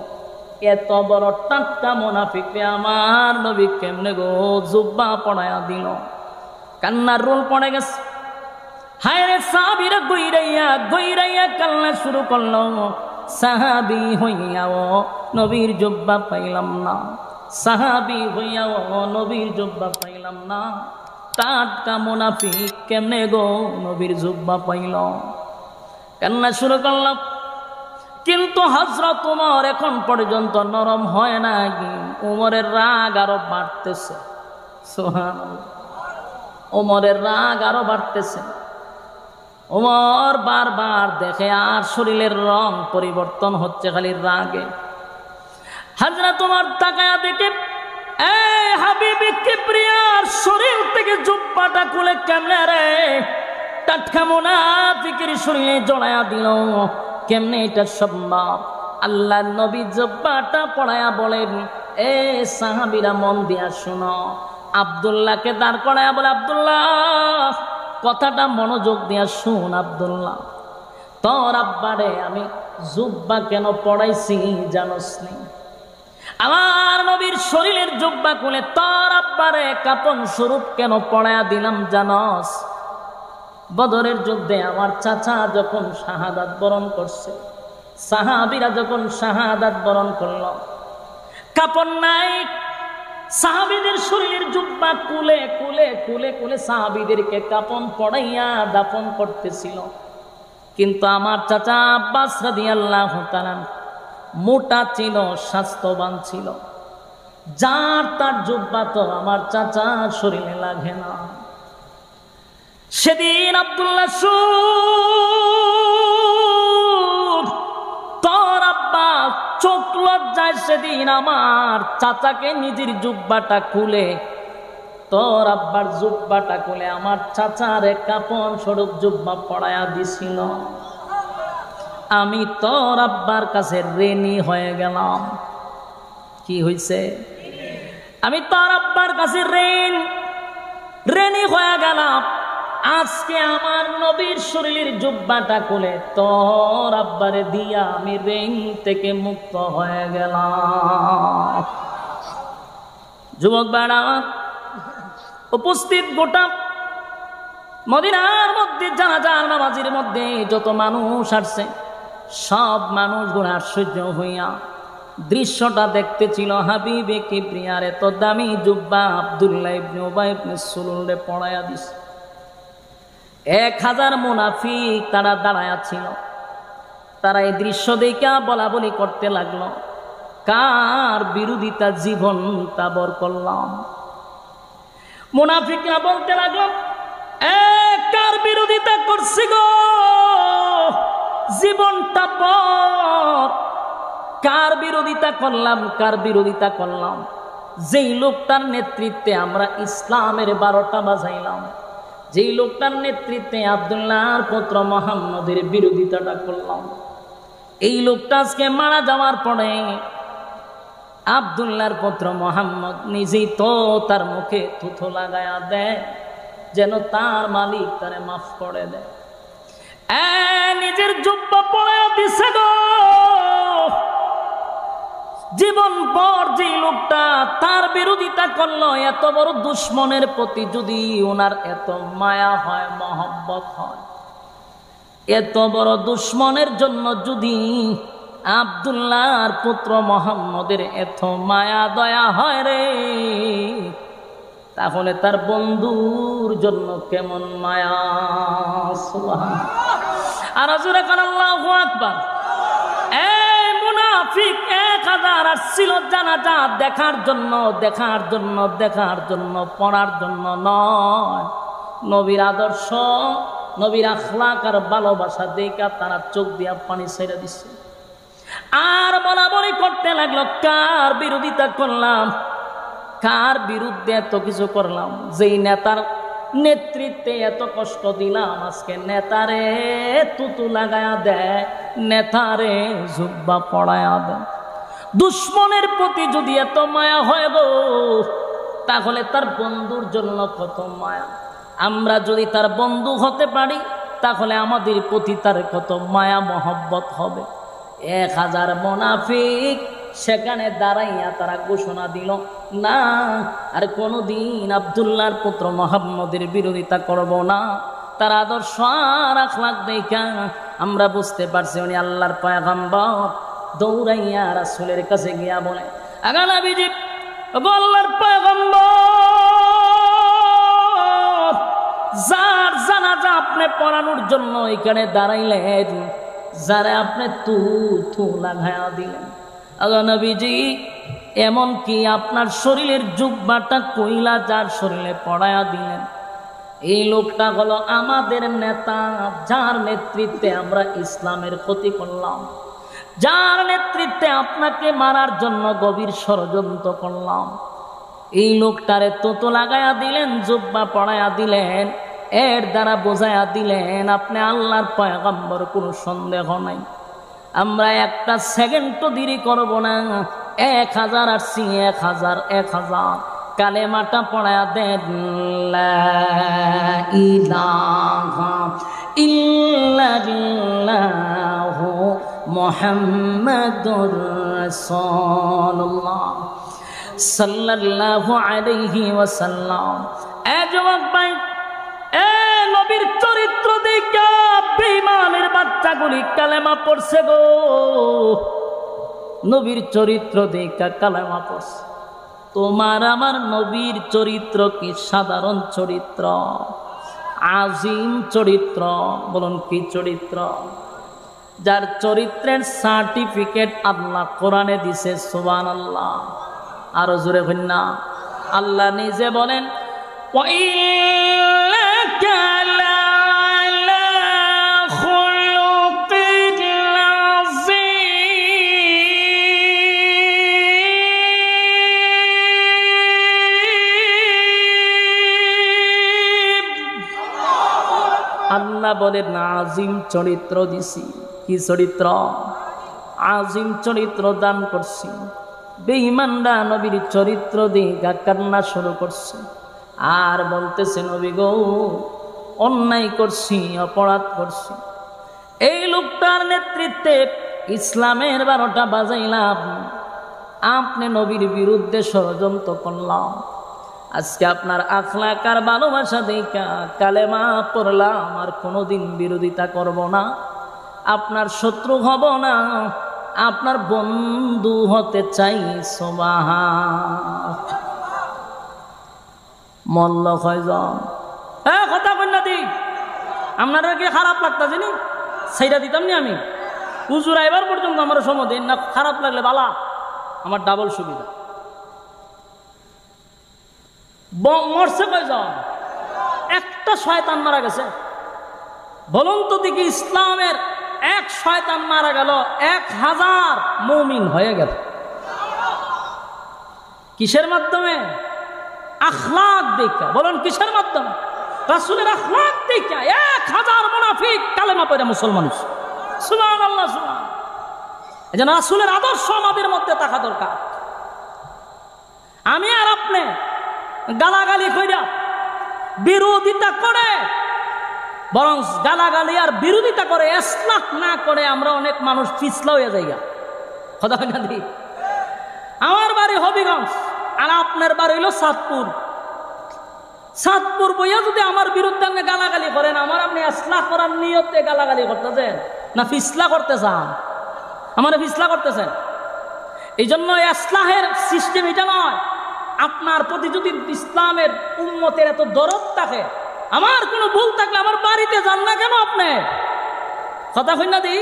এত বড় টাটকা মুনাফিককে আমার নবী কেমনে গো জুব্বা পড়ায়া দিল? কান্নার রোল পড়ে গেছে। হায় রে, সাহাবীরা গইরাইয়া কান্না শুরু করলো। সাহাবী হইয়াও নবীর জুব্বা পাইলাম না, সাহাবী হইয়াও নবীর জুব্বা পাইলাম না। টাটকা মুনাফিক কেমনে গো নবীর জুব্বা পাইল? কান্না শুরু করলাম। কিন্তু হযরত ওমর এখন পর্যন্ত নরম হয় না। ওমরের রাগ আরো বাড়তেছে। সুবহানাল্লাহ। ওমরের রাগ আরো বাড়তেছে। ওমর বারবার দেখে আর শরীরের রং পরিবর্তন হচ্ছে খালি রাগে। হযরত ওমর তাকায়া দেখে হাবিবে কিবরিয়ার শরীর থেকে জুব্বাটা খুলে কেমনে রে টাটকা মুনাফিকের শরীরে জড়ায়া দিল। কেমনে এটা সম্ভব? আল্লাহর নবী জুব্বাটা পড়ায়া বলেন, এ সাহাবীরা মন দিয়া শোনো। আব্দুল্লাহকে দাঁড় করায়া বলে, আব্দুল্লাহ কথাটা মনোযোগ দিয়া শুন। আব্দুল্লাহ, তোর আব্বারে আমি জুব্বা কেন পড়াইছি জানোস নি? আমার নবীর শরীরের জুব্বা খুলে তোর আব্বারে কাপন স্বরূপ কেন পড়ায়া দিলাম জানোস? বদরের যুদ্ধে আমার চাচা যখন শাহাদাত বরণ করছে, সাহাবীরা যখন শাহাদাত বরণ করল, কাপন নাই, সাহাবীদের শরীরের জুব্বা কুলে কুলে কুলে কুলে সাহাবীদেরকে কাফন পড়াইয়া দাফন করতেছিল। কিন্তু আমার চাচা আব্বাস রাদিয়াল্লাহু তাআলা মোটা ছিল, স্বাস্থ্যবান ছিল, যার তার জুব্বা তো আমার চাচার শরীরে লাগে না। সেদিন আব্দুল্লাহ তোর আব্বা চোখ লজ্জায় সেদিন আমার চাচাকে নিজের জুব্বাটা খুলে, তোর আব্বার জুব্বাটা খুলে আমার চাচারে কাপন স্বরূপ জুব্বা পড়ায়া দিছিল। আমি তোর আব্বার কাছে ঋণী হয়ে গেলাম। কি হইছে? আমি তোর আব্বার কাছে ঋণী হয়ে গেলাম। আজকে আমার নবীর শরীরের জুব্বাটা খুলে তোর আব্বারে দিয়া আমি ঋণ থেকে মুক্ত হয়ে গেলাম। যুবক বেড়া উপস্থিত গোটা মদিনার মধ্যে জানাজার নামাজের মধ্যে যত মানুষ আসছে সব মানুষগুলো আশ্চর্য হইয়া দৃশ্যটা দেখতেছিল। হাবিবে কিবরিয়ার এত দামি জুব্বা আব্দুল্লাহ ইবনে উবাই ইবনে সুলুলে পড়ায়া দিছে। 1000 মুনাফিক তারা দাঁড়ায়া ছিল। তারা এই দৃশ্য দেখা বলা বলি করতে লাগলো, কার বিরোধিতা জীবন তাবর করলাম। মুনাফিকরা বলতে লাগলো, কার বিরোধিতা করছি গো, জীবনটা পর কার বিরোধিতা করলাম, কার বিরোধিতা করলাম। যেই লোকটার নেতৃত্বে আমরা ইসলামের 12টা বাজাইলাম, যেই লোকটার নেতৃত্বে আব্দুল্লাহর পুত্র মুহাম্মদের বিরোধিতাটা করলাম, এই লোকটা আজকে মারা যাওয়ার পরে আব্দুল্লাহর পুত্র মুহাম্মদ নিজেই তো তার মুখে থুথু লাগায়া দেয় যেন তার মালিক তারে মাফ করে দেয়। নিজের জুব্বা পড়ে দিছে গো। জীবন পর যে লোকটা তার বিরোধিতা করলো, এত বড় দুশ্মনের প্রতি যদি ওনার এত মায়া হয়, মহব্বত হয়, এত বড় দুশ্মনের জন্য যদি আব্দুল্লাহর পুত্র মুহাম্মদের এত মায়া দয়া হয় রে, তাহলে তার বন্ধুর জন্য কেমন মায়া। সুবহানাল্লাহ। আর জোরে কান আল্লাহু আকবার। এই মুনাফিক 1000 আসছিল জানাজা দেখার জন্য, দেখার জন্য, দেখার জন্য, পড়ার জন্য নয়। নবীর আদর্শ, নবীর আখলাক আর ভালোবাসা দেখা তারা চোখ দিয়া পানি ছেড়ে দিচ্ছে। আর বলা বলি করতে লাগলো, কার বিরোধিতা করলাম, কার বিরুদ্ধে এত কিছু করলাম, যেই নেতার নেতৃত্বে এত কষ্ট দিলাম, আজকে নেতারে তুতু লাগায়া দেয়, নেতারে জুব্বা পড়ায়া দেয়। দুশ্মনের প্রতি যদি এত মায়া হয় গো, তাহলে তার বন্ধুর জন্য কত মায়া। আমরা যদি তার বন্ধু হতে পারি তাহলে আমাদের প্রতি তার কত মায়া মহব্বত হবে। 1000 মুনাফিক সেখানে দাঁড়াইয়া তারা ঘোষণা দিল, না আর কোনোদিন আব্দুল্লাহর পুত্র মুহাম্মদের বিরোধিতা করব না। তার আদর্শ আর আখলাক দেখা আমরা বুঝতে পারছি উনি আল্লাহর পয়গম্বর। দৌড়াইয়া রাসূলের কাছে গিয়া বলে, আগা নবীজি, আল্লাহর পয়গম্বর, যার জানাজা আপনি পড়ানোর জন্য এখানে দাঁড়াইলেন, যারা আপনি থু লাগায়া দিলেন, আগা নবীজি, এমন কি আপনার শরীরের জুব্বাটা কইলা যার শরীরে পড়ায়া দিলেন, এই লোকটা হলো আমাদের নেতা, যার নেতৃত্বে আমরা ইসলামের ক্ষতি করলাম, যার নেতৃত্বে আপনাকে মারার জন্য গভীর ষড়যন্ত্র করলাম। এই লোকটারে তো লাগায়া দিলেন, জুব্বা পড়ায়া দিলেন, এর দ্বারা বোঝায়া দিলেন আপনি আল্লাহর পয়গম্বর, কোনো সন্দেহ নাই। আমরা একটা সেকেন্ডও দেরি করব না। 1000 আসছি, 1000 কালেমাটা পড়ায়া দেন, লা ইলাহা ইল্লাল্লাহু মুহাম্মাদুর রাসূলুল্লাহ সাল্লাল্লাহু আলাইহি ওয়াসাল্লাম। যুবক ভাই, নবীর চরিত্র দেখা বেঈমানের বাচ্চাগুলি কালেমা পড়ছে গো। নবীর চরিত্র দেখা কালেমা পড়ছে। তোমার আমার নবীর চরিত্র কি সাধারণ চরিত্র, আজিম চরিত্র। বলুন কি চরিত্র? যার চরিত্রের সার্টিফিকেট আল্লাহ কোরআনে দিছে। সুবহানাল্লাহ। আরো জোরে বলেন না। আল্লাহ নিজে বলেন আল্লাহ বলেন আজিম চরিত্র দিছি। কি চরিত্র? আজিম চরিত্র দান করছি। বেঈমানরা নবীর চরিত্র দিয়ে কান্না শুরু করছে আর বলতেছে নবী গো অন্যায় করছি, অপরাধ করছি। এই লোকটার নেতৃত্বে ইসলামের 12টা বাজাইলাম, আপনি নবীর বিরুদ্ধে ষড়যন্ত্র করলাম। আজকে আপনার আখলাক আর ভালোবাসা দেখা কালেমা পড়লাম, আর কোনোদিন বিরোধিতা করব না, আপনার শত্রু হব না, আপনার বন্ধু হতে চাই। সুবহান। মল্ল কয়জন? কথা কই না দি আপনারা কি খারাপ লাগতা জানি সেইটা দিতাম নি আমি হুজুর এবার পর্যন্ত আমার সময় দিন না। খারাপ লাগলে বালা, আমার ডাবল সুবিধা। মরছে কয়জন? একটা শয়তান মারা গেছে। বলুন তো দেখি, ইসলামের এক শয়তান মারা গেল, 1000 মুমিন হয়ে গেল। কিসের মাধ্যমে? আখলাক দেখা। বলুন কিসের মাধ্যমে? রাসূলের আখলাক দেখা 1000 মুনাফিক কালেমা পড়ে মুসলমান। সুবহানাল্লাহ, সুবহান। এজন্য রাসূলের আদর্শ আমাদের মধ্যে থাকা দরকার। আমি আর আপনি গালাগালি কইরা বিরোধিতা করে, বরং গালাগালি আর বিরোধিতা করে ইসলাহ না করে আমরা অনেক মানুষ পিছলা হয়ে যাই। কথা কই না দি? আমার বাড়ি হবিগঞ্জ আর আপনার বাড়ি হইল চাঁদপুর। চাঁদপুর বইয়া যদি আমার বিরুদ্ধে আপনি গালাগালি করেন, আমার আপনি ইসলাহ করার নিয়তে গালাগালি করতেছেন না ফিসলা করতে চান? আমার ফিসলা করতেছেন। এই জন্য ইসলাহের সিস্টেম এটা নয়। আপনার প্রতি যদি ইসলামের উম্মতের এত দরদ থাকে, আমার কোনো ভুল থাকলে আমার বাড়িতে যান না কেন আপনি? কথা কই না দি?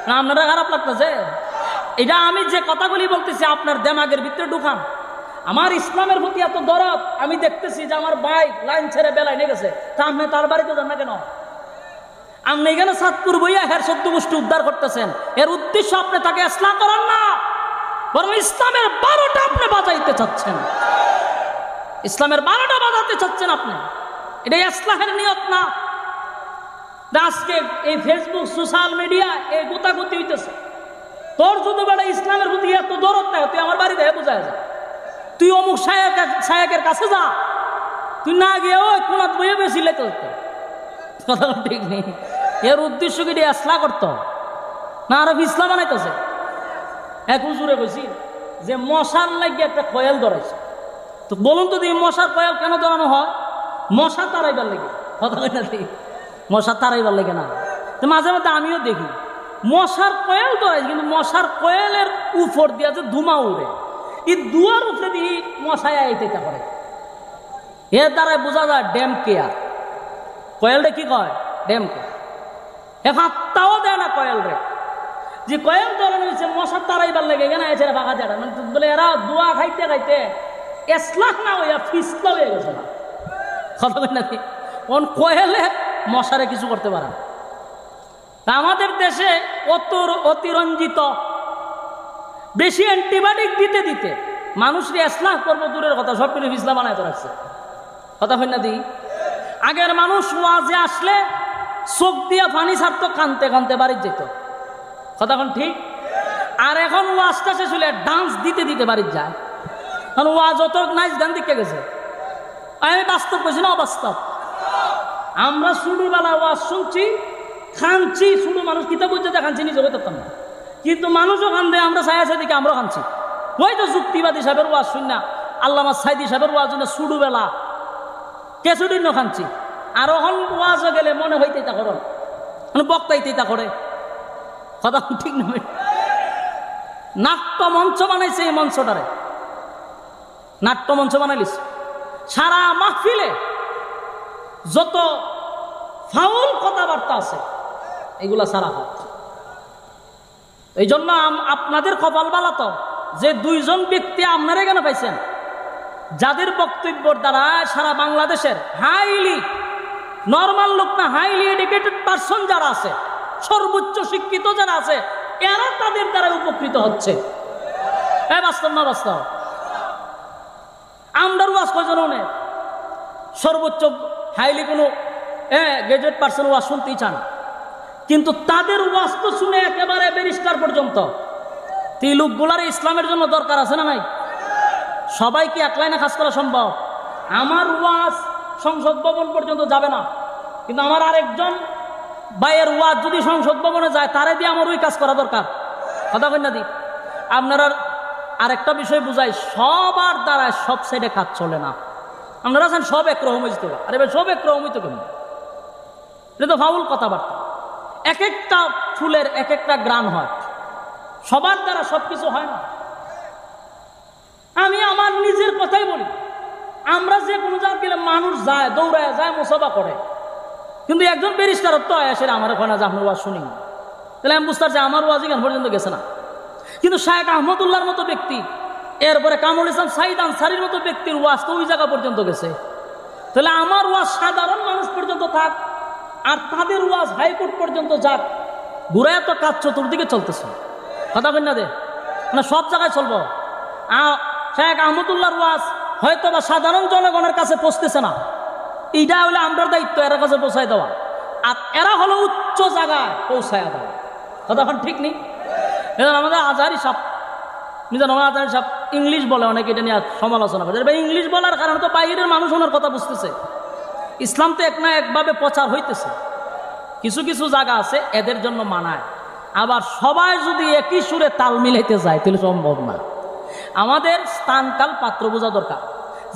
না আপনারা খারাপ লাগতেছে? এটা আমি যে কথাগুলি বলতেছি আপনার দেমাগের ভিতরে ঢুকান। আমার ইসলামের প্রতি এত দরদ, আমি দেখতেছি যে আমার বাইক লাইন ছেড়ে বেলায় নিয়ে গেছে, তা আপনি তার বাড়িতে যান না কেন? আপনি এখানে চাঁদপুর বইয়া হের 14 গোষ্ঠী উদ্ধার করতেছেন, এর উদ্দেশ্য আপনি তাকে ইসলাম করান না, বরং ইসলামের 12টা আপনি বাজাইতে চাচ্ছেন। ইসলামের 12টা বাজাতে চাচ্ছেন আপনি। এটা ইসলামের নিয়ত না। আজকে এই ফেসবুক সোশ্যাল মিডিয়া এই গোতাগুতি হইতেছে। তোর যদি বেটা ইসলামের প্রতি এত দরদ থাকে, তুই আমার বাড়িতে বোঝায় যা, তুই অমুক শায়েকের কাছে যা, তুই না গিয়ে ওই কোনাত বইয়ে বেশি লেতে হতো। কথা ঠিক নেই। এর উদ্দেশ্য কি ইসলাম করতো না আরো ইসলাম বানাইতেছে? এক হুজুরে কইছি যে মশার লাগিয়ে একটা কয়েল ধরাইছে। তো বলুন তো এই মশার কয়েল কেন ধরানো হয়? মশা তাড়াইবার লেগে। কথা কই না ঠিক? মশা তাড়াইবার লেগে না। তো মাঝে মাঝে আমিও দেখি মশার কয়েল ধরাইছে, কিন্তু মশার কয়েলের উপর দিয়ে যে ধুমা উড়ে, এই দুয়ার উপরে দিয়ে মশায় আইতে করে। এর দ্বারাই বোঝা যায় ড্যাম কেয়ার। কয়েলটা কি কয়? Damn care. হাতটাও দেয় না কয়েল রে। যে কয়েল ধরানো হয়েছে মশার তাড়াইবার লেগে কেন এসে ফাঁকা যায় মানে বলে এরা দোয়া খাইতে খাইতে এসলাখ না হইয়া ফিসলা হয়ে গেছে না। কথা বলি নাকি? কয়েলে মশারে কিছু করতে পারে না। আমাদের দেশে অতিরঞ্জিত বেশি অ্যান্টিবায়োটিক দিতে দিতে মানুষকে ইসলাম করবো দূরের কথা, সব কিছু ইসলাম বানায় তো রাখছে। কথা হয় না দি? আগের মানুষ ওয়াজে আসলে চোখ দিয়া পানি ছাড়তো, কানতে কানতে বাড়ি যেত। কথা কোন ঠিক? আর এখন ওয়াজটা শেষ হলে ডান্স দিতে দিতে বাড়ি যায়। কারণ ওয়াজ অত নাইস গান দিকে গেছে। আমি বাস্তব বলছি না অবাস্তব? আমরা ছোটবেলা ওয়াজ শুনছি, খানছি, ছোট মানুষ কিতাব বুঝতে খানছি, নিজে করতাম না, কিন্তু মানুষও খান দেয়, আমরা ছায়া দিকে আমরাও খানছি। ওই তো যুক্তিবাদী সাহেবের ওয়াজ শুন না, আল্লামা সাইদি সাহেবের ওয়াজ শুনে ছোটবেলা কেঁচুডির ন খানছি। আর এখন ওয়াজ গেলে মনে হইতে তা করো, বক্তাইতে তা করে। কথা ঠিক নয়। নাট্য মঞ্চ বানাইছে এই মঞ্চটারে। নাট্যমঞ্চ বানাইলিস। সারা মাহফিলে যত ফাউল কথাবার্তা আছে এগুলা সারা হয়। এই জন্য আপনাদের কপাল বালা তো যে দুইজন ব্যক্তি আপনারা কেন পাইছেন, যাদের বক্তব্যের দ্বারা সারা বাংলাদেশের হাইলি নর্মাল লোক না, হাইলি এডুকেটেড পারসন যারা আছে, সর্বোচ্চ শিক্ষিত যারা আছে, এরা তাদের দ্বারা উপকৃত হচ্ছে। বাস্তব না বাস্তব? আমরার ওয়াজ কয়জন অনেক সর্বোচ্চ হাইলি কোনো গ্রাজুয়েট পারসন ওয়াজ শুনতেই চান, কিন্তু তাদের ওয়াজ তো শুনে একেবারে ব্যারিস্টার পর্যন্ত। এই লোকগুলার ইসলামের জন্য দরকার আছে না নাই? সবাই কি এক লাইনে কাজ করা সম্ভব? আমার ওয়াজ সংসদ ভবন পর্যন্ত যাবে না, কিন্তু আমার আরেকজন ভাইয়ের ওয়াজ যদি সংসদ ভবনে যায়, তারে দিয়ে আমার ওই কাজ করা দরকার। কথা কই না দি? আপনারা আরেকটা বিষয় বুঝাই, সবার দ্বারা সব সাইডে কাজ চলে না। আপনারা আছেন সব একরকম হইতে, আরে ভাই সব একরকম হইতে কেমন? এটা তো ফাউল কথাবার্তা। এক একটা ফুলের এক একটা গ্রান হয়, সবার দ্বারা সবকিছু হয় না। আমি আমার নিজের কথাই বলি, আমরা যে কোনো জায়গায় গেলে মানুষ যায়, দৌড়ায় যায়, মুসাফা করে, কিন্তু একজন ব্যারিস্টার তো আসে আমার ওখানে যে আপনার ওয়াজ শুনি, তাহলে আমি বুঝতে পারছি আমার ওয়াজ এখান পর্যন্ত গেছে না। কিন্তু শায়েখ আহমদুল্লাহর মতো ব্যক্তি, এরপরে কামরুল ইসলাম সাইদ আনসারীর মতো ব্যক্তির ওয়াজ তো ওই জায়গা পর্যন্ত গেছে, তাহলে আমার ওয়াজ সাধারণ মানুষ পর্যন্ত থাক, আর তাদের ওয়াজ হাইকোর্ট পর্যন্ত যাক। ঘুরায় তো কাজ চতুর্দিকে চলতেছে। কথা বল না দে, মানে সব জায়গায় চলবো। শায়েখ আহমদুল্লাহর ওয়াজ হয়তো বা সাধারণ জনগণের কাছে পৌঁছতেছে না, এইটা হলে আমরা দায়িত্ব এর কাছে পৌঁছায় দেওয়া, আর এরা হলো উচ্চ জায়গায় পৌঁছায় দেওয়া। কথা ঠিক নেই? আমাদের আজহারি সাহেব, মিজানুর আজহারি সাহেব ইংলিশ বলে, অনেকে এটা নিয়ে সমালোচনা করে। ইংলিশ বলার কারণে তো বাইরের মানুষ ওনার কথা বুঝতেছে। ইসলাম তো এক না একভাবে প্রচার হইতেছে। কিছু কিছু জায়গা আছে এদের জন্য মানায়, আবার সবাই যদি একই সুরে তাল মিলাইতে যায় তাহলে সম্ভব না। আমাদের স্থানকাল পাত্র বোঝা দরকার।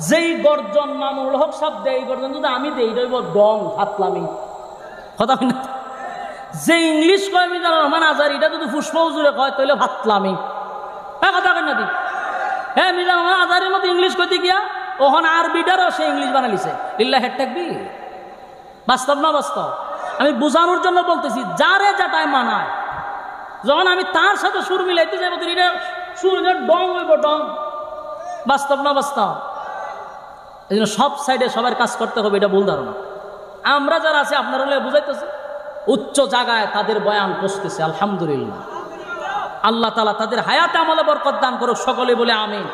যেই গর্জন মামুনুল হক সাহেব দেয়, এই গর্জন যদি আমি দেই, এটা ডং ফাতলামি। কথা না? যে ইংলিশ কয় মিজানুর রহমান আজহারী, এটা যদি পুষ্প হুজুরে কয় তাহলে ফাতলামি। কথা কেন না দি? হ্যাঁ, মিজানুর রহমান আজহারীর মতো ইংলিশ কইতে গিয়া ওখানে আরবিটারও সে ইংলিশ বানালিছে। লিল্লাহ হেড থাকবি। বাস্তব না বাস্তব? আমি বোঝানোর জন্য বলতেছি, যারে যেটাই মানায়, যখন আমি তার সাথে সুর মিলাইতে যাবো, এটা সুর ডং হইব ডং। বাস্তব না বাস্তব? এই জন্য সব সাইডে সবার কাজ করতে হবে, এটা ভুল ধারণা। আমরা যারা আছে আপনারা বুঝাইতেছে, উচ্চ জায়গায় তাদের বয়ান পৌঁছতেছে, আলহামদুলিল্লাহ। আল্লাহ তাআলা তাদের হায়াতে আমলে বরকত দান করুক, সকলে বলে আমিন।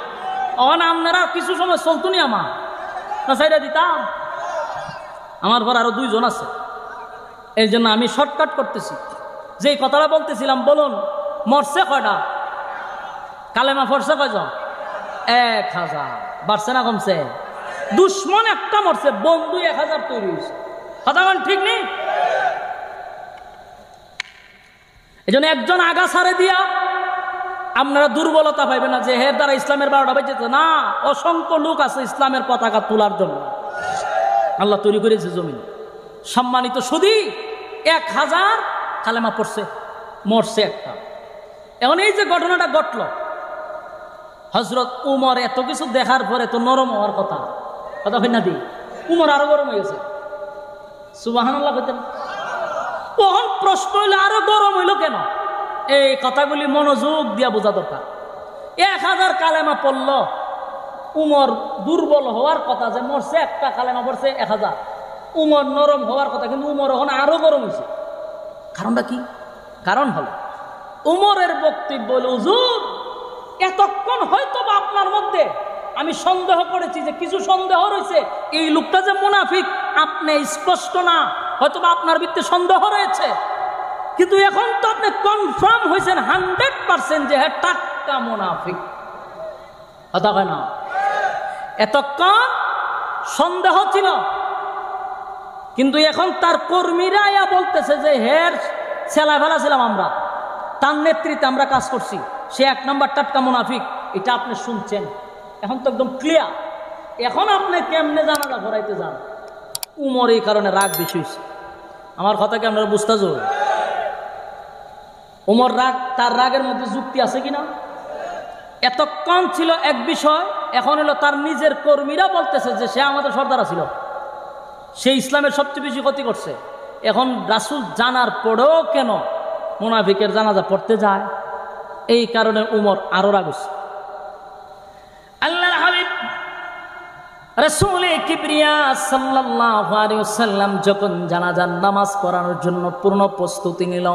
আপনারা কিছু সময় চলতুনি আমার না সাইডে দিতাম, আমার ঘর আরো দুইজন আছে, এই জন্য আমি শর্টকাট করতেছি। যে কথাটা বলতেছিলাম, বলুন মরছে কয়টা? কালেমা পড়ছে কয়জন? 1000। বাড়ছে না কমছে? দুশ্মন একটা মরছে, বন্ধু 1000 তৈরি হয়েছে। কথা ঠিক নেই? এই জন্য একজন আগা ছাড়ে দিয়া আপনারা দুর্বলতা পাইবেন না যে হের দ্বারা ইসলামের 12টা বেজেছে না। অসংখ্য লোক আছে ইসলামের পতাকা তোলার জন্য, আল্লাহ তৈরি করেছে জমিন। সম্মানিত সুধী, 1000 কালেমা পড়ছে, মরছে একটা। এখন এই যে ঘটনাটা ঘটল, হযরত উমর এত কিছু দেখার পরে তো নরম হওয়ার কথা। কথা হয় না দি? উমর আরো গরম হয়ে গেছে। সুবহানাল্লাহ কইতেন। তখন প্রশ্ন হইলে আরো গরম হইল কেন? এই কথাগুলি মনোযোগ দিয়া বোঝা দরকার। 1000 কালেমা পড়ল, উমর দুর্বল হওয়ার কথা, যে মরছে একটা কালেমা পড়ছে 1000। উমর নরম হওয়ার কথা, কিন্তু উমর এখন আরো গরম হয়েছে। কারণটা কি? কারণ হলো উমরের বক্তব্য হল, হুজুর এতক্ষণ হয়তো বা আপনার মধ্যে আমি সন্দেহ করেছি যে কিছু সন্দেহ রয়েছে, এই লোকটা যে মুনাফিক আপনি স্পষ্ট না, হয়তো বা আপনার ভিতরে সন্দেহ রয়েছে, কিন্তু এখন তো আপনি কনফার্ম হয়েছেন 100% যে হ্যাঁ টাটকা মুনাফিক। কথা কয় না? এতক্ষণ সন্দেহ ছিল, কিন্তু এখন তার কর্মীরা বলতেছে যে হের ছেলা ফেলা ছিলাম আমরা, তার নেতৃত্বে আমরা কাজ করছি, সে 1 নম্বর টাটকা মুনাফিক। এটা আপনি শুনছেন, এখন তো একদম ক্লিয়ার। এখন আপনি কেমনে জানাজা পড়াইতে যান? উমর এই কারণে রাগ বেশি হয়েছে। আমার কথা কি আপনারা বুঝতে জরুরি? উমর রাগ, তার রাগের মধ্যে যুক্তি আছে কিনা? এতক্ষণ ছিল এক বিষয়, এখন হলো তার নিজের কর্মীরা বলতেছে যে সে আমাদের সর্দার ছিল, সে ইসলামের সবচেয়ে বেশি ক্ষতি করছে। এখন রাসূল জানার পরেও কেন মুনাফিকের জানাজা পড়তে যায়? এই কারণে উমর আরো রাগ হচ্ছে। আল্লাহর হাবিব রাসূল কিবরিয়া সাল্লাল্লাহু আলাইহি ওয়াসাল্লাম যখন জানাজার নামাজ পড়ানোর জন্য পূর্ণ প্রস্তুতি নিল,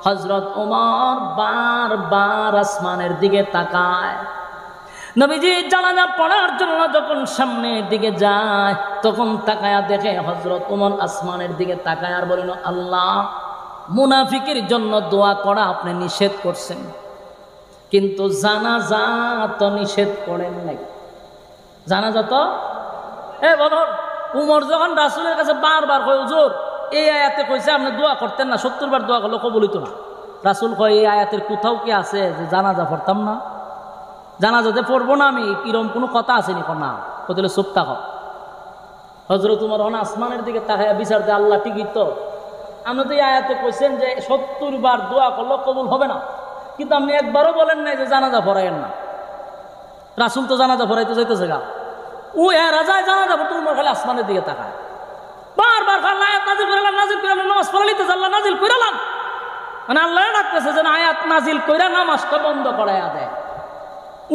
হযরত ওমর বারবার আসমানের দিকে তাকায়। নবীজি জানাজা পড়ার জন্য যখন সামনের দিকে যায় তখন তাকায়া দেখে হযরত ওমর আসমানের দিকে তাকায় আর বলেন, আল্লাহ, মুনাফিকের জন্য দোয়া করা আপনি নিষেধ করছেন, কিন্তু জানাজা তো নিষেধ করেন নাই। জানাজা তো বলো, উমর যখন রাসূলের কাছে বারবার কয়, হুজুর এই আয়াতে কইছে আপনি দোয়া করতেন না, 70 বার দোয়া করলে কবুল হইতো না। রাসূল কয়, এই আয়াতের কোথাও কি আছে যে জানাজা পড়তাম না? জানাজাতে পড়বো না আমি, কিরম কোনো কথা আসেনি? না, কতলে চুপ থাকো। হযরত উমর আসমানের দিকে তাকায়া বিচার দেয়, আল্লাহ ঠিকই তো, আপনি তো এই আয়াতে কইছেন যে 70 বার দোয়া করলে কবুল হবে না, কিন্তু আপনি একবারও বলেন নাই যে জানাজা পড়াইয়েন না। রাসূল তো জানাজা পড়াইতে যাইতেছে গা, ও এরা যায় জানাজা পড়তে, উমর খালি আসমানের দিকে তাকায় বারবার, আয়াত নাজিল কইরালাম, নাজিল কইরালাম, নামাজ পড়াইতে আল্লাহ নাজিল কইরালাম, মানে আল্লাহ ডাকতেছে যেন আয়াত নাজিল কইরা নামাজটা বন্ধ করাইয়া দেয়।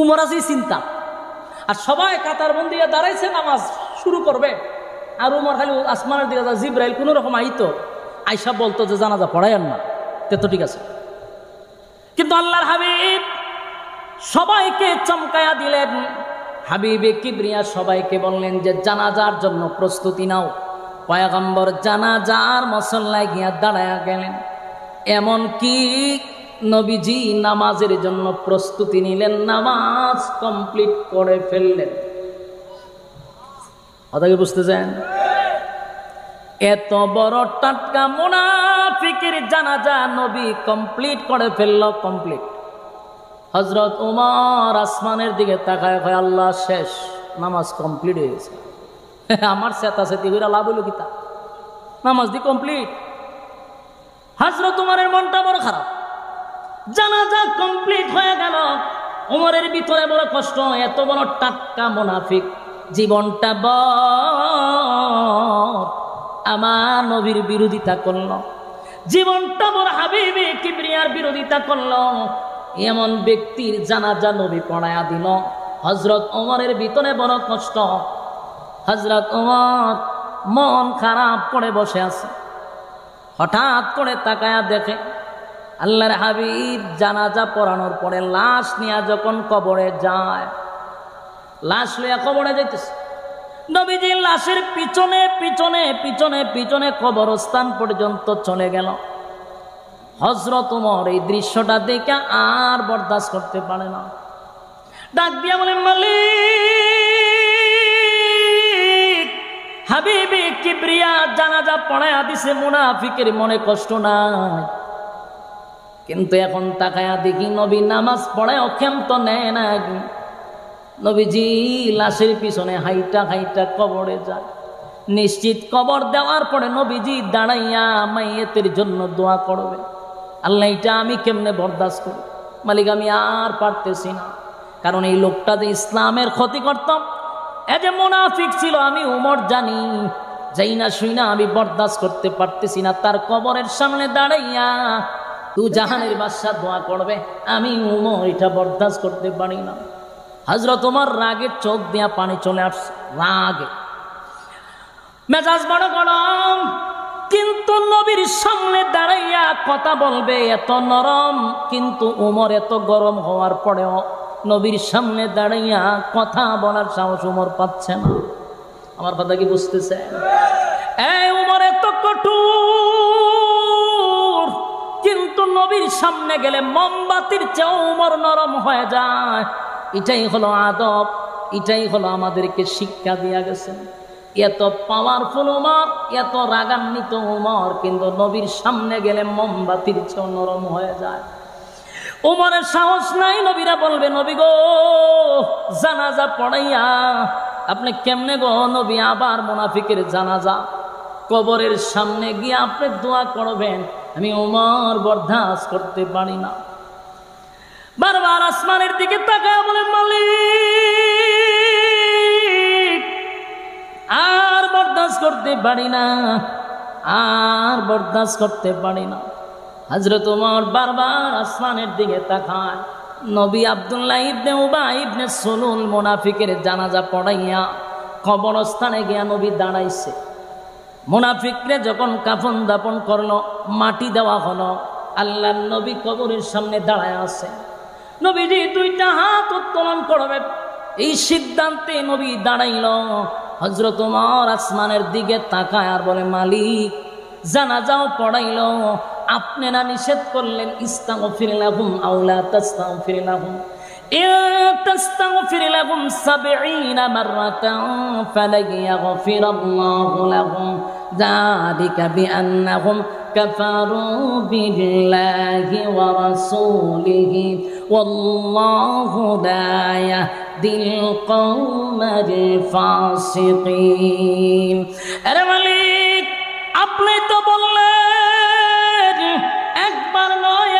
উমর আছে চিন্তা, আর সবাই কাতার বন্দি দাঁড়াইছে, নামাজ শুরু করবে, আর উমর খালি আসমানের দিকে। জিব্রাইল কোন রকম আইতো, আইসা বলতো যে জানাজা পড়াইয়েন না, তে তো ঠিক আছে। কিন্তু আল্লাহর হাবিব সবাইকে চমকায়া দিলেন। হাবিবে কিবরিয়া সবাইকে বললেন যে জানাজার জন্য প্রস্তুতি নাও। পয়গম্বর জানাজার মুসল্লায় গিয়া দাঁড়ায়া গেলেন। এমন কি নবীজি নামাজের জন্য প্রস্তুতি নিলেন, নামাজ কমপ্লিট করে ফেললেন। কথা কি বুঝতেছেন? এত বড় টাটকা মুনাফিকের জানাজা নবী কমপ্লিট করে ফেলল, কমপ্লিট। হযরত ওমর আসমানের দিকে তাকায় কয়, আল্লাহ, শেষ, নামাজ কমপ্লিট হয়ে গেছে। আমার চেতাচেতি করে লাভ হইল কিতা? নামাজ দি কমপ্লিট। হযরত ওমরের মনটা বড় খারাপ। জানাজা কমপ্লিট হয়ে গেল, ওমরের ভিতরে বড় কষ্ট। এত বড় টাটকা মুনাফিক জীবনটা আমার নবীর বিরোধিতা করল, জীবনটা বড় হাবিবে কিবরিয়ার বিরোধিতা করল। এমন ব্যক্তির জানাজা নবী পড়ায়া দিল। হযরত ওমরের ভিতরে বড় কষ্ট। হযরত ওমর মন খারাপ করে বসে আছে। হঠাৎ করে তাকায়া দেখে আল্লাহর হাবিব জানাজা পড়ানোর পরে লাশ নিয়ে যখন কবরে যায়, লাশ লইয়া কবরে যাইতেছে, নবীজি লাশের পিছনে পিছনে পিছনে পিছনে কবরস্থান পর্যন্ত চলে গেল। হযরত ওমর এই দৃশ্যটা দেখে আর বরদাস্ত করতে পারে না, ডাক দিয়া বলেন, মালিক, হাবিবে কিবরিয়া জানাজা পড়ায়া দিছে, মুনাফিকের মনে কষ্ট নাই, কিন্তু এখন তাকায়া দেখি নবী নামাজ পড়ায় অক্ষান্ত নেয় না। নবীজি লাশের পিছনে হাইটা হাইটা কবরে যায়। নিশ্চিত কবর দেওয়ার পরে নবীজি দাঁড়াইয়া মাইয়েতের জন্য দোয়া করবে, আল্লাহ, এটা আমি কেমনে বরদাস্ত করি? মালিক, আমি আর পারতেছি না, কারণ এই লোকটা যে ইসলামের ক্ষতি করতাম, এ যে মুনাফিক ছিল, আমি উমর জানি, যাই না শুই না আমি বরদাস্ত করতে পারতেছি না। তার কবরের সামনে দাঁড়াইয়া তু জাহানের বাদশাহ দোয়া করবে, আমি উমর এটা বরদাস্ত করতে পারি না। হযরত ওমর রাগে চোখ দিয়া পানি চলে আসছে, রাগে মেজাজ বড় গরম। কিন্তু নবীর সামনে দাঁড়াইয়া কথা বলবে এত নরম, কিন্তু ওমর এত গরম হওয়ার পরেও নবীর সামনে দাঁড়াইয়া কথা বলার সাহস ওমর পাচ্ছে না। আমার কথা কি বুঝতেছেন? এই ওমর এত কঠোর, কিন্তু নবীর সামনে গেলে মোমবাতির চেয়ে ওমর নরম হয়ে যায়। এটাই হলো আদব, এটাই হলো আমাদেরকে শিক্ষা দিয়া গেছেন। এত পাওয়ারফুল ওমর, এত রাগান্বিত ওমর, কিন্তু নবীর সামনে গেলে মোমবাতির চেয়ে নরম হয়ে যায়। ওমরের সাহস নাই, নবীরা বলবে, নবী গো, জানাজা পড়াইয়া আপনি কেমনে গো নবী আবার মুনাফিকের জানাজা কবরের সামনে গিয়ে আপনি দোয়া করবেন, আমি ওমর বরদাস্ত করতে পারি না। বারবার আসমানের দিকে তাকায় বলেন, মালিক, আর বরদাস্ত করতে পারি না, আর বরদাস্ত করতে পারি না। হযরত ওমর বারবার আসমানের দিকে তাকায়। নবী আব্দুল্লাহ ইবনে উবাই ইবনে সুলুল মুনাফিকের জানাজা পড়াইয়া কবরস্থানে গিয়া নবী দাঁড়াইছে। মুনাফিকরে যখন কাফন দাপন করলো, মাটি দেওয়া হলো, আল্লাহর নবী কবরের সামনে দাঁড়ায় আছে। নবীজি দুইটা হাত উত্তোলন করবে, এই সিদ্ধান্তে নবী দাঁড়াইল। হযরত ওমর আসমানের দিকে তাকায় আর বলে, মালিক জানাজাও পড়াইল, আপনি না নিষেধ করলেন ইস্তাগফির লাহুম আও লা তাস্তাগফির লাহুম, তাস্তাগফির লাহুম ৭০ মাররাতান ফালান ইয়াগফিরাল্লাহু লাহুম যালিকা বিআন্নাহুম কাফারু বিল্লাহি ওয়া রাসূলিহি ওয়াল্লাহু লা ইয়াহদিল কওমাল ফাসিকিন। আরে মালিক, আপনি তো বললেন একবার নয়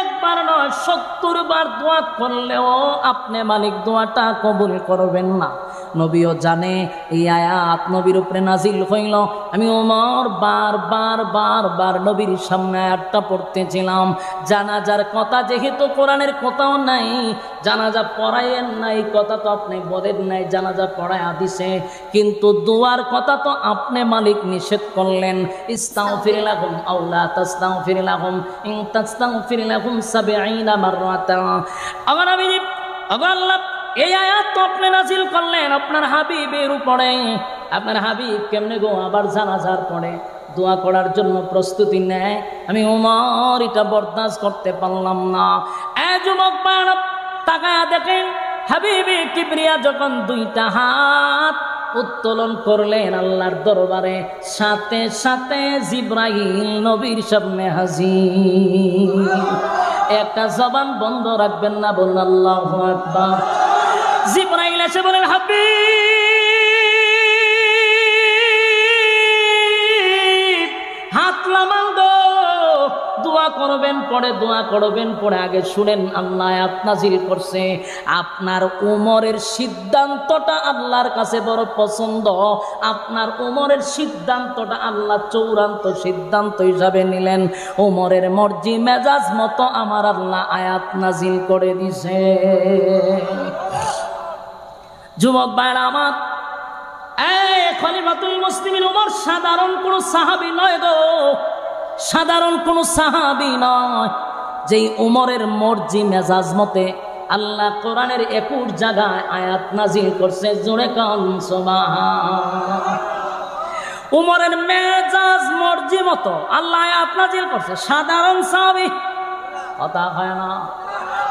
৭০ বার দোয়া করলেও আপনি মালিক দোয়াটা কবুল করবেন না। নবীও জানে এই আয়াত নবীর উপরে নাজিল হইল। আমি ওমর বার নবীর সামনে আয়াতটা পড়তেছিলাম। জানাজার কথা যেহেতু কোরআনের কথাও নাই, জানাজা পড়াইয়েন নাই কথা তো আপনি বলেন নাই, জানাজা পড়ায় হাদিসে, কিন্তু দোয়ার কথা তো আপনি মালিক নিষেধ করলেন। ইস্তাগফির লাহুম আও লা তাস্তাগফির লাহুম ইন তাস্তাগফির লাহুম ৭০ মাররাতান। আবার আমি আল্লাহ এই আয়াত তো আপনি নাজিল করলেন আপনার হাবিবের উপরে। আপনার হাবিব কেমনে গো আবার জানাজার পরে দোয়া করার জন্য প্রস্তুতি নেয়? আমি ওমর এটা বরদাস্ত করতে পারলাম না। এই যুবক ভাইরা তাকায়া দেখেন, হাবিবে কিবরিয়া যখন দুইটা হাত উত্তোলন করলেন আল্লাহর দরবারে, সাথে সাথে জিবরাইল নবীর সামনে হাজির। একটা জবান বন্ধ রাখবেন না, বলুন আল্লাহু আকবার। জিবরাইল এসে বলেন, হাবিব হাত নামান গো, দোয়া করবেন পরে আগে শুনেন আল্লাহ আয়াত নাজিল করছে। আপনার উমরের সিদ্ধান্তটা আল্লাহর কাছে বড় পছন্দ, আপনার উমরের সিদ্ধান্তটা আল্লাহ চূড়ান্ত সিদ্ধান্ত হিসাবে নিলেন। উমরের মর্জি মেজাজ মতো আমার আল্লাহ আয়াত নাজিল করে দিছে। যুবক ভাইরা আমার, এই খলিফাতুল মুসলিমিন উমর সাধারণ কোন সাহাবী নয় গো, সাধারণ কোন সাহাবী নয়। যেই উমরের মর্জি মেজাজ মতে আল্লাহ কোরআনের ২১ জায়গায় আয়াত নাজিল করছে, জোরে কান সুবহান। উমরের মেজাজ মর্জি মতো আল্লাহ আয়াত নাজিল করছে, সাধারণ সাহাবী কথা হয় না।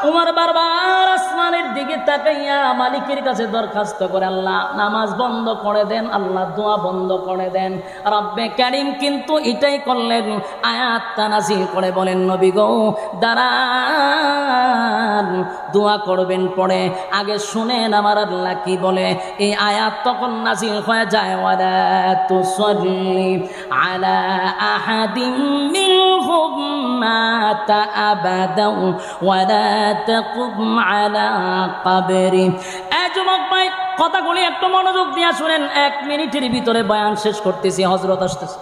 উমর বারবার আসমানের দিকে তাকাইয়া মালিকের কাছে দরখাস্ত করে, আল্লাহ নামাজ বন্ধ করে দেন, আল্লাহ দোয়া বন্ধ করে দেন। রব্বে কারীম কিন্তু এটাই করলেন, আয়াতটা নাজিল করে বলেন, নবী গো দাঁড়ান, দোয়া করবেন পরে আগে শুনেন আমার আল্লাহ কি বলে। এই আয়াত তখন নাজিল হয়ে যায়, ওয়ালা তুসাল্লি আলা আহাদিম মিনহুম মাতা আবাদাও ওয়ালা তাকুম আলা কবরি। এই যুবক ভাই কথাগুলি একটু মনোযোগ দিয়ে শুনেন, ১ মিনিটের ভিতরে বয়ান শেষ করতেছি। হযরত আসতেছে,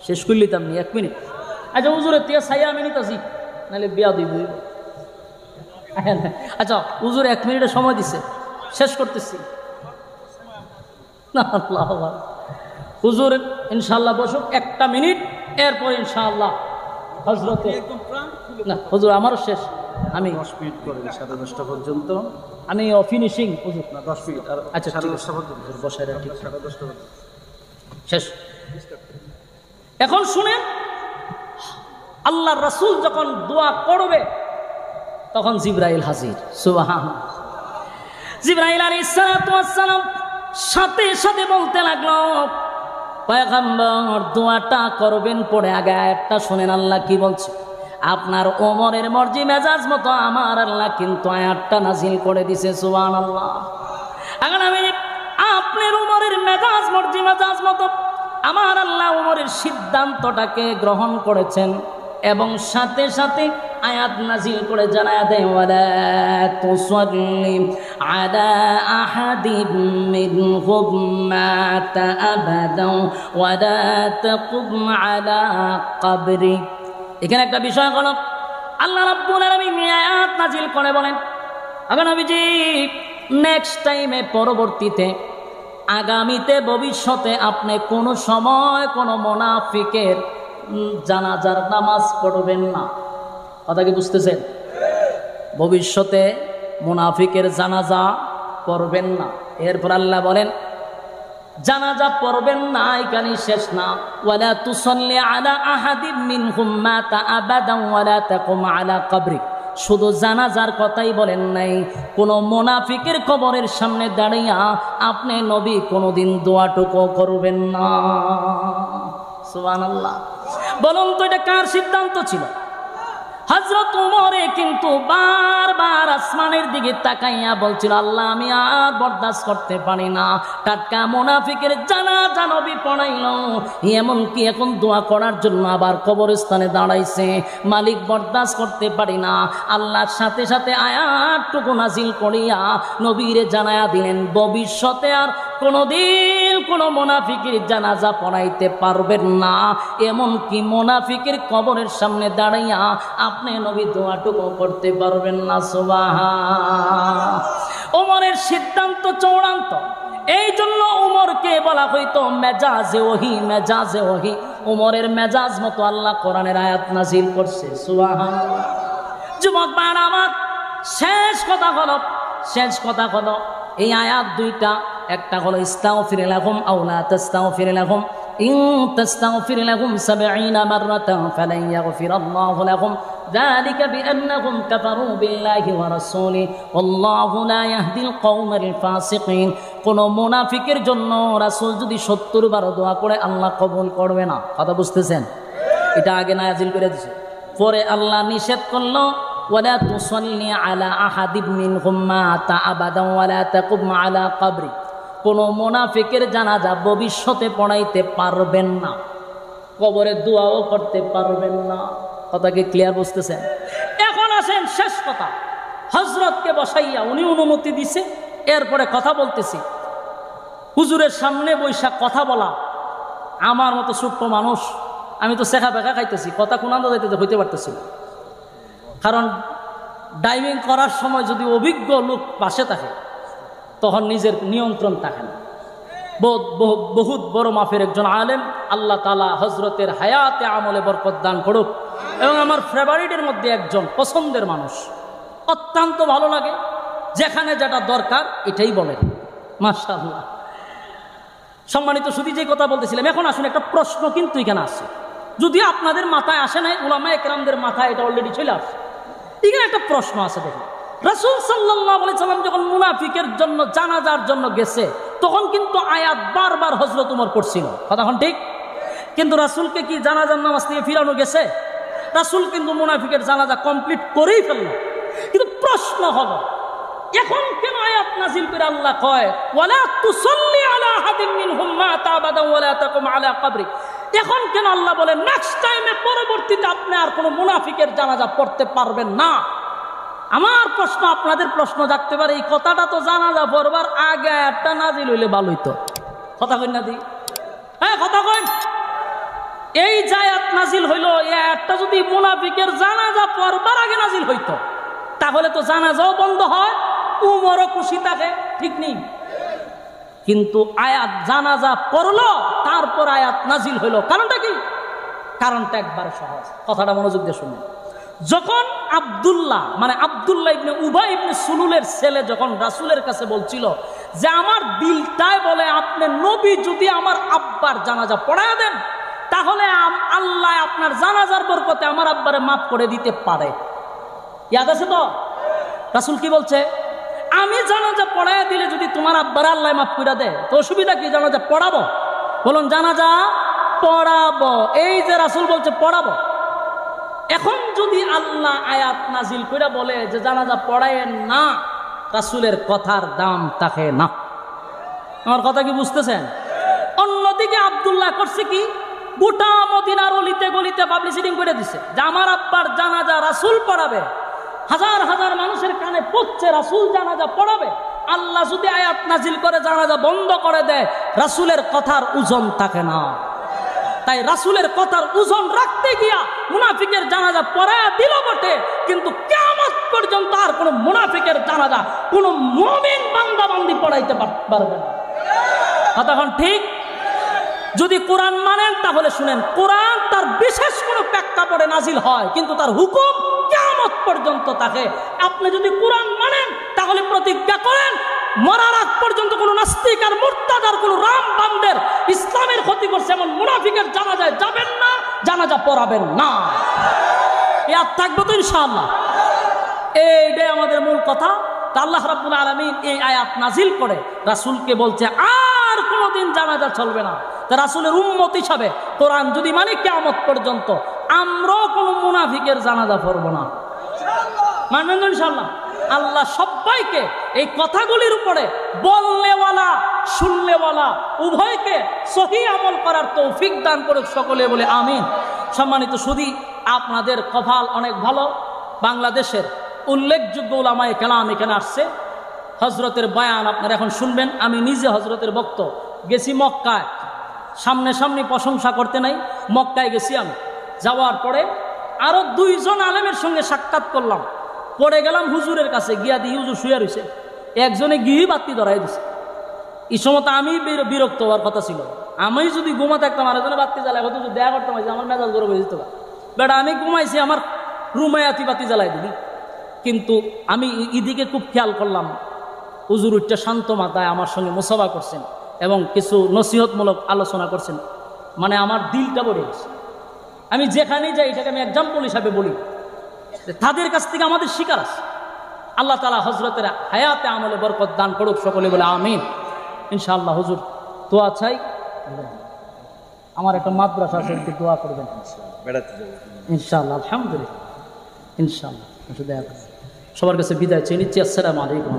শেষ করলিতাম নি ১ মিনিট। আচ্ছা হুজুরের তিয়া ছাইয়া মিনিট আছি, নাহলে বিয়া দিব। আচ্ছা হুজুর ১ মিনিটের সময় দিছে, শেষ করতেছি না। আল্লাহ হুজুর ইনশাআল্লাহ বসুক ১টা মিনিট, এরপর ইনশাআল্লাহ হযরতে না হুজুর আমারও শেষ। আমি 10 মিনিট করে 10:30 পর্যন্ত আমি ফিনিশিং হুজুর না 10 মিনিট আর আচ্ছা 10:30 পর্যন্ত বসায় রাখি, 10:30 পর্যন্ত শেষ। এখন শুনেন, আল্লাহর রাসূল যখন দোয়া করবে তখন জিবরাইল হাজির। সুবহানাল্লাহ। জিবরাইল আলাইহিস সালাতু ওয়াস সালাম সাথে সাথে বলতে লাগলো, পয়গম্বর দোয়াটা করবেন পরে আগে আয়াতটা শুনেন আল্লাহ কি বলছে। আপনার ওমরের মর্জি মেজাজ মতো আমার আল্লাহ কিন্তু আয়াতটা নাজিল করে দিছে। সুবহানাল্লাহ। এখন আমি আপনার ওমরের মেজাজ মর্জি মেজাজ মতো আমার আল্লাহ ওমরের সিদ্ধান্তটাকে গ্রহণ করেছেন এবং সাথে সাথে আয়াত নাজিল করে জানায়া দেয় ওয়ালা তুসাল্লি আলা আহাদিম মিনহুম মাতা আবাদাও ওয়ালা তাকুম আলা কবরি। এখানে একটা বিষয় হলো আল্লাহ রাব্বুল আলামিন আয়াত নাজিল করে বলেন আগে নবীজি নেক্সট টাইমে পরবর্তীতে আগামীতে ভবিষ্যতে আপনি কোনো সময় কোনো মুনাফিকের জানাজার নামাজ পড়বেন না। কথা কি বুঝতেছেন? ভবিষ্যতে মুনাফিকের জানাজা পড়বেন না। এরপর আল্লাহ বলেন জানাজা পড়বেন না, এখানে শেষ না। ওয়ালা তুসাল্লি আলা আহাদিম মিনহুম মাতা আবাদান ওয়ালা তাকুম আলা কবরি। শুধু জানাজার কথাই বলেন নাই, কোন মুনাফিকের কবরের সামনে দাঁড়িয়ে আপনি নবী কোনোদিন দোয়াটুকু করবেন না। সুবহানাল্লাহ। বলুন তো এটা কার সিদ্ধান্ত ছিল? হযরত ওমরে কিন্তু বারবার আসমানের দিকে তাকাইয়া বলছিল আল্লাহ আমি আর বরদাস্ত করতে পারি না, টাটকা মুনাফিকের জানাজা নবী পড়াইল, এমনকি এখন দোয়া করার জন্য আবার কবরস্থানে দাঁড়াইছে, মালিক বরদাস্ত করতে পারি না। আল্লাহর সাথে সাথে আয়াতটুকু নাজিল করিয়া নবীরে জানায়া দিলেন ভবিষ্যতে আর কোনোদিন কোনো মুনাফিকের জানাজা পড়াইতে পারবেন না, এমনকি মুনাফিকের কবরের সামনে দাঁড়াইয়া আপনি নবী দোয়াটুকু করতে পারবেন না। সুবহান। ওমরের সিদ্ধান্ত চূড়ান্ত। এই জন্য ওমরকে বলা হইতো মেজাজে ওহি, মেজাজে ওহি। ওমরের মেজাজ মতো আল্লাহ কোরআনের আয়াত নাজিল করছে। সুবহান। যুবক ভাইরা আমার, শেষ কথা হলো এই আয়াত দুইটা, একটা হলো ইস্তাগফির লাহুম আও লা তাস্তাগফির লাহুম ইন তাস্তাগফির লাহুম 70 মাররাতান ফালান ইয়াগফিরাল্লাহু লাহুম যালিকা বিআন্নাহুম কাফারু বিল্লাহি ওয়া রাসূলিহি ওয়াল্লাহু লা ইয়াহদিল কওমাল ফাসিকিন। কোন মুনাফিকের জন্য রাসূল যদি 70 বার দোয়া করে আল্লাহ কবুল করবে না। কথা বুঝতেছেন? এটা আগে নাজিল করে দিয়েছে, পরে আল্লাহ নিষেধ করলো ওয়ালা তুসাল্লি আলা আহাদিম মিনহুম মাতা আবাদান ওয়ালা তাকুম আলা কবরি। কোন মুনাফিকের জানাজা ভবিষ্যতে পড়াইতে পারবেন না, কবরে দোয়াও করতে পারবেন না। কথা কি ক্লিয়ার বুঝতেছেন? এখন আসেন শেষ কথা, হযরতকে বসাইয়া উনি অনুমতি দিছে, এরপরে কথা বলতেছি। হুজুরের সামনে বৈশা কথা বলা, আমার মতো ছোট্ট মানুষ, আমি তো শেখা বেখা খাইতেছি, কথা কোন আন্দাজ হইতে পারতেছি না। কারণ ড্রাইভিং করার সময় যদি অভিজ্ঞ লোক পাশে থাকে তখন নিজের নিয়ন্ত্রণ থাকে না। বহুত বড় মাফের একজন আলেম, আল্লাহ তাআলা হযরতের হায়াতে আমলে বরকত দান করুক, এবং আমার ফেভারিটের মধ্যে একজন, পছন্দের মানুষ, অত্যন্ত ভালো লাগে, যেখানে যেটা দরকার এটাই বলেন। মাশাআল্লাহ। সম্মানিত শুধু যে কথা বলতেছিলাম, এখন আসুন একটা প্রশ্ন কিন্তু এখানে আসে, যদি আপনাদের মাথায় আসে নাই, উলামায়ে কেরামদের মাথায় এটা অলরেডি চলে আসে। এখানে একটা প্রশ্ন আছে, দেখুন রাসূল সাল্লাল্লাহু আলাইহি সাল্লাম যখন মুনাফিকের জন্য জানাজার জন্য গেছে তখন কিন্তু আয়াত বারবার হযরত ওমর পড়ছিল। কথা কোন ঠিক? কিন্তু রাসূলকে কি জানাজার নামাজ থেকে ফিরানো গেছে? রাসূল কিন্তু মুনাফিকের জানাজা কমপ্লিট করেই ফেলল। কিন্তু প্রশ্ন হলো এখন কেন আয়াত নাজিল করে আল্লাহ কয় ওয়ালা তুসাল্লি আলা আহাদিম মিনহুম মাতা আবাদান ওয়ালা তাকুম আলা কবরি? এখন কেন আল্লাহ বলে নেক্সট টাইমে পরবর্তীতে আপনি আর কোনো মুনাফিকের জানাজা পড়তে পারবেন না? আমার প্রশ্ন, আপনাদের প্রশ্ন জাগতে পারে, এই কথাটা তো জানাজা পড়বার আগে একটা নাজিল হইলে ভালো হইতো। কথা কই না দি? হ্যাঁ কথা কই। এই যে আয়াত নাজিল হইল, এই আয়াতটা যদি মুনাফিকের জানাজা পড়বার আগে নাজিল হইতো তাহলে তো জানাজাও বন্ধ হয়, উমরও খুশি থাকে, ঠিক নেই? কিন্তু আয়াত জানাজা পড়লো, তারপর আয়াত নাজিল হইল। কারণটা কি? কারণটা একবার সহজ, কথাটা মনোযোগ দিয়ে শুনুন। যখন আব্দুল্লাহ ইবনে উবাই ইবনে সুলুলের ছেলে যখন রাসূলের কাছে বলছিল যে আমার দিলটায় বলে আপনি নবী যদি আমার আব্বার জানাজা পড়ায় দেন তাহলে আল্লাহ আপনার জানাজার বরকতে আমার আব্বারে মাফ করে দিতে পারে, ইয়াদ আছে তো? রাসূল কি বলছে? আমি জানাজা পড়ায় দিলে যদি তোমার আব্বারে আল্লাহ মাফ করে দেয় তো অসুবিধা কি? জানাজা পড়াবো? বলুন জানাজা পড়াবো। এই যে রাসূল বলছে পড়াবো, এখন যদি আল্লাহ আয়াত নাজিল করে বলে যে জানাজা পড়ায়েন না, রাসূলের কথার দাম থাকে না। আমার কথা কি বুঝতেছেন? অন্যদিকে আব্দুল্লাহ করছে কি? গোটা মদিনার অলিতে গলিতে পাবলিসিটিং করে দিছে যে আমার আব্বার জানাজা রাসূল পড়াবে, হাজার হাজার মানুষের কানে পড়ছে রাসূল জানাজা পড়াবে। আল্লাহ যদি আয়াত নাজিল করে জানাজা বন্ধ করে দেয়, রাসূলের কথার ওজন থাকে না। তাই রাসূলের কথার ওজন রাখতে গিয়া মুনাফিকের জানাজা পড়ায়া দিল বটে, কিন্তু কিয়ামত পর্যন্ত আর কোন মুনাফিকের জানাজা কোন মুমিন বান্দা বান্দি পড়াইতে পারবে না। কতক্ষণ ঠিক? যদি কোরআন মানেন তাহলে শুনেন, কোরআন তার বিশেষ কোনো প্রেক্ষাপটে নাজিল হয়, কিন্তু তার হুকুম কিয়ামত পর্যন্ত থাকে। আপনি যদি কোরআন মানেন তাহলে প্রতিজ্ঞা করেন, মরার আগ পর্যন্ত কোনো নাস্তিক আর মুরতাদ আর কোনো রামবান্দের ইসলামের ক্ষতি করছে এমন মুনাফিকের জানাজায় যাবেন না, জানাজা পড়াবেন না। ইয়াদ থাকবে তো ইনশাআল্লাহ। এইটাই আমাদের মূল কথা। আল্লাহ রাব্বুল আলামিন এই আয়াত নাজিল করে রাসূলকে বলছে আর কোনোদিন জানাজা চলবে না। তা রাসূলের উম্মত হিসাবে কোরআন যদি মানে কিয়ামত পর্যন্ত আমরাও কোনো মুনাফিকের জানাজা পড়ব না। মানবেন তো ইনশাআল্লাহ? আল্লাহ সবাইকে এই কথাগুলির উপরে বললেওয়ালা শুনলেওয়ালা উভয়কে সহিহ আমল করার তৌফিক দান করুক সকলে বলে আমিন। সম্মানিত সুধী, আপনাদের কপাল অনেক ভালো। বাংলাদেশের উল্লেখযোগ্য উলামায়ে কেরাম এখানে আসছে। হজরতের বয়ান আপনারা এখন শুনবেন। আমি নিজে হজরতের বক্ত গেছি মক্কায়, সামনে প্রশংসা করতে নাই, মক্কায় গেছি আমি। যাওয়ার পরে আরো 2 জন আলেমের সঙ্গে সাক্ষাৎ করলাম। পড়ে গেলাম হুজুরের কাছে, গিয়া দিয়ে হুজুর শুয়ে রয়েছে, একজনে গিয়ে বাতি ধরাই দিছে। এই সময় আমি বিরক্ত হওয়ার কথা ছিল। আমি যদি ঘুমাতে একদম আরেকজনে বাতি জ্বালাই হয়তো দেখা করতাম, আমার মেজাজ গরম হয়ে যেত। বেটা আমি ঘুমাইছি, আমার রুমে বাতি জ্বালাই দিবি। কিন্তু আমি এদিকে খুব খেয়াল করলাম, হুজুর উচ্চ শান্ত মাথায় আমার সঙ্গে মুসাফা করছেন এবং কিছু নসিহতমূলক আলোচনা করছেন। মানে আমার দিলটা ভরে গেছে। আমি যেখানেই যাই এটাকে আমি এক্সাম্পল হিসাবে বলি, তাদের কাছ থেকে আমাদের শিকার আছে। আল্লাহ তাআলা হজরতের হায়াতে আমলে বরকত দান করুক সকলে বলে আমিন ইনশাআল্লাহ। হুজুর দোয়া চাই, আমার একটা মাদ্রাসা আছে, দোয়া করবেন ইনশাআল্লাহ। আলহামদুলিল্লাহ ইনশাআল্লাহ। সবার কাছে বিদায় চেয়ে নিচ্ছি। আসসালামু আলাইকুম।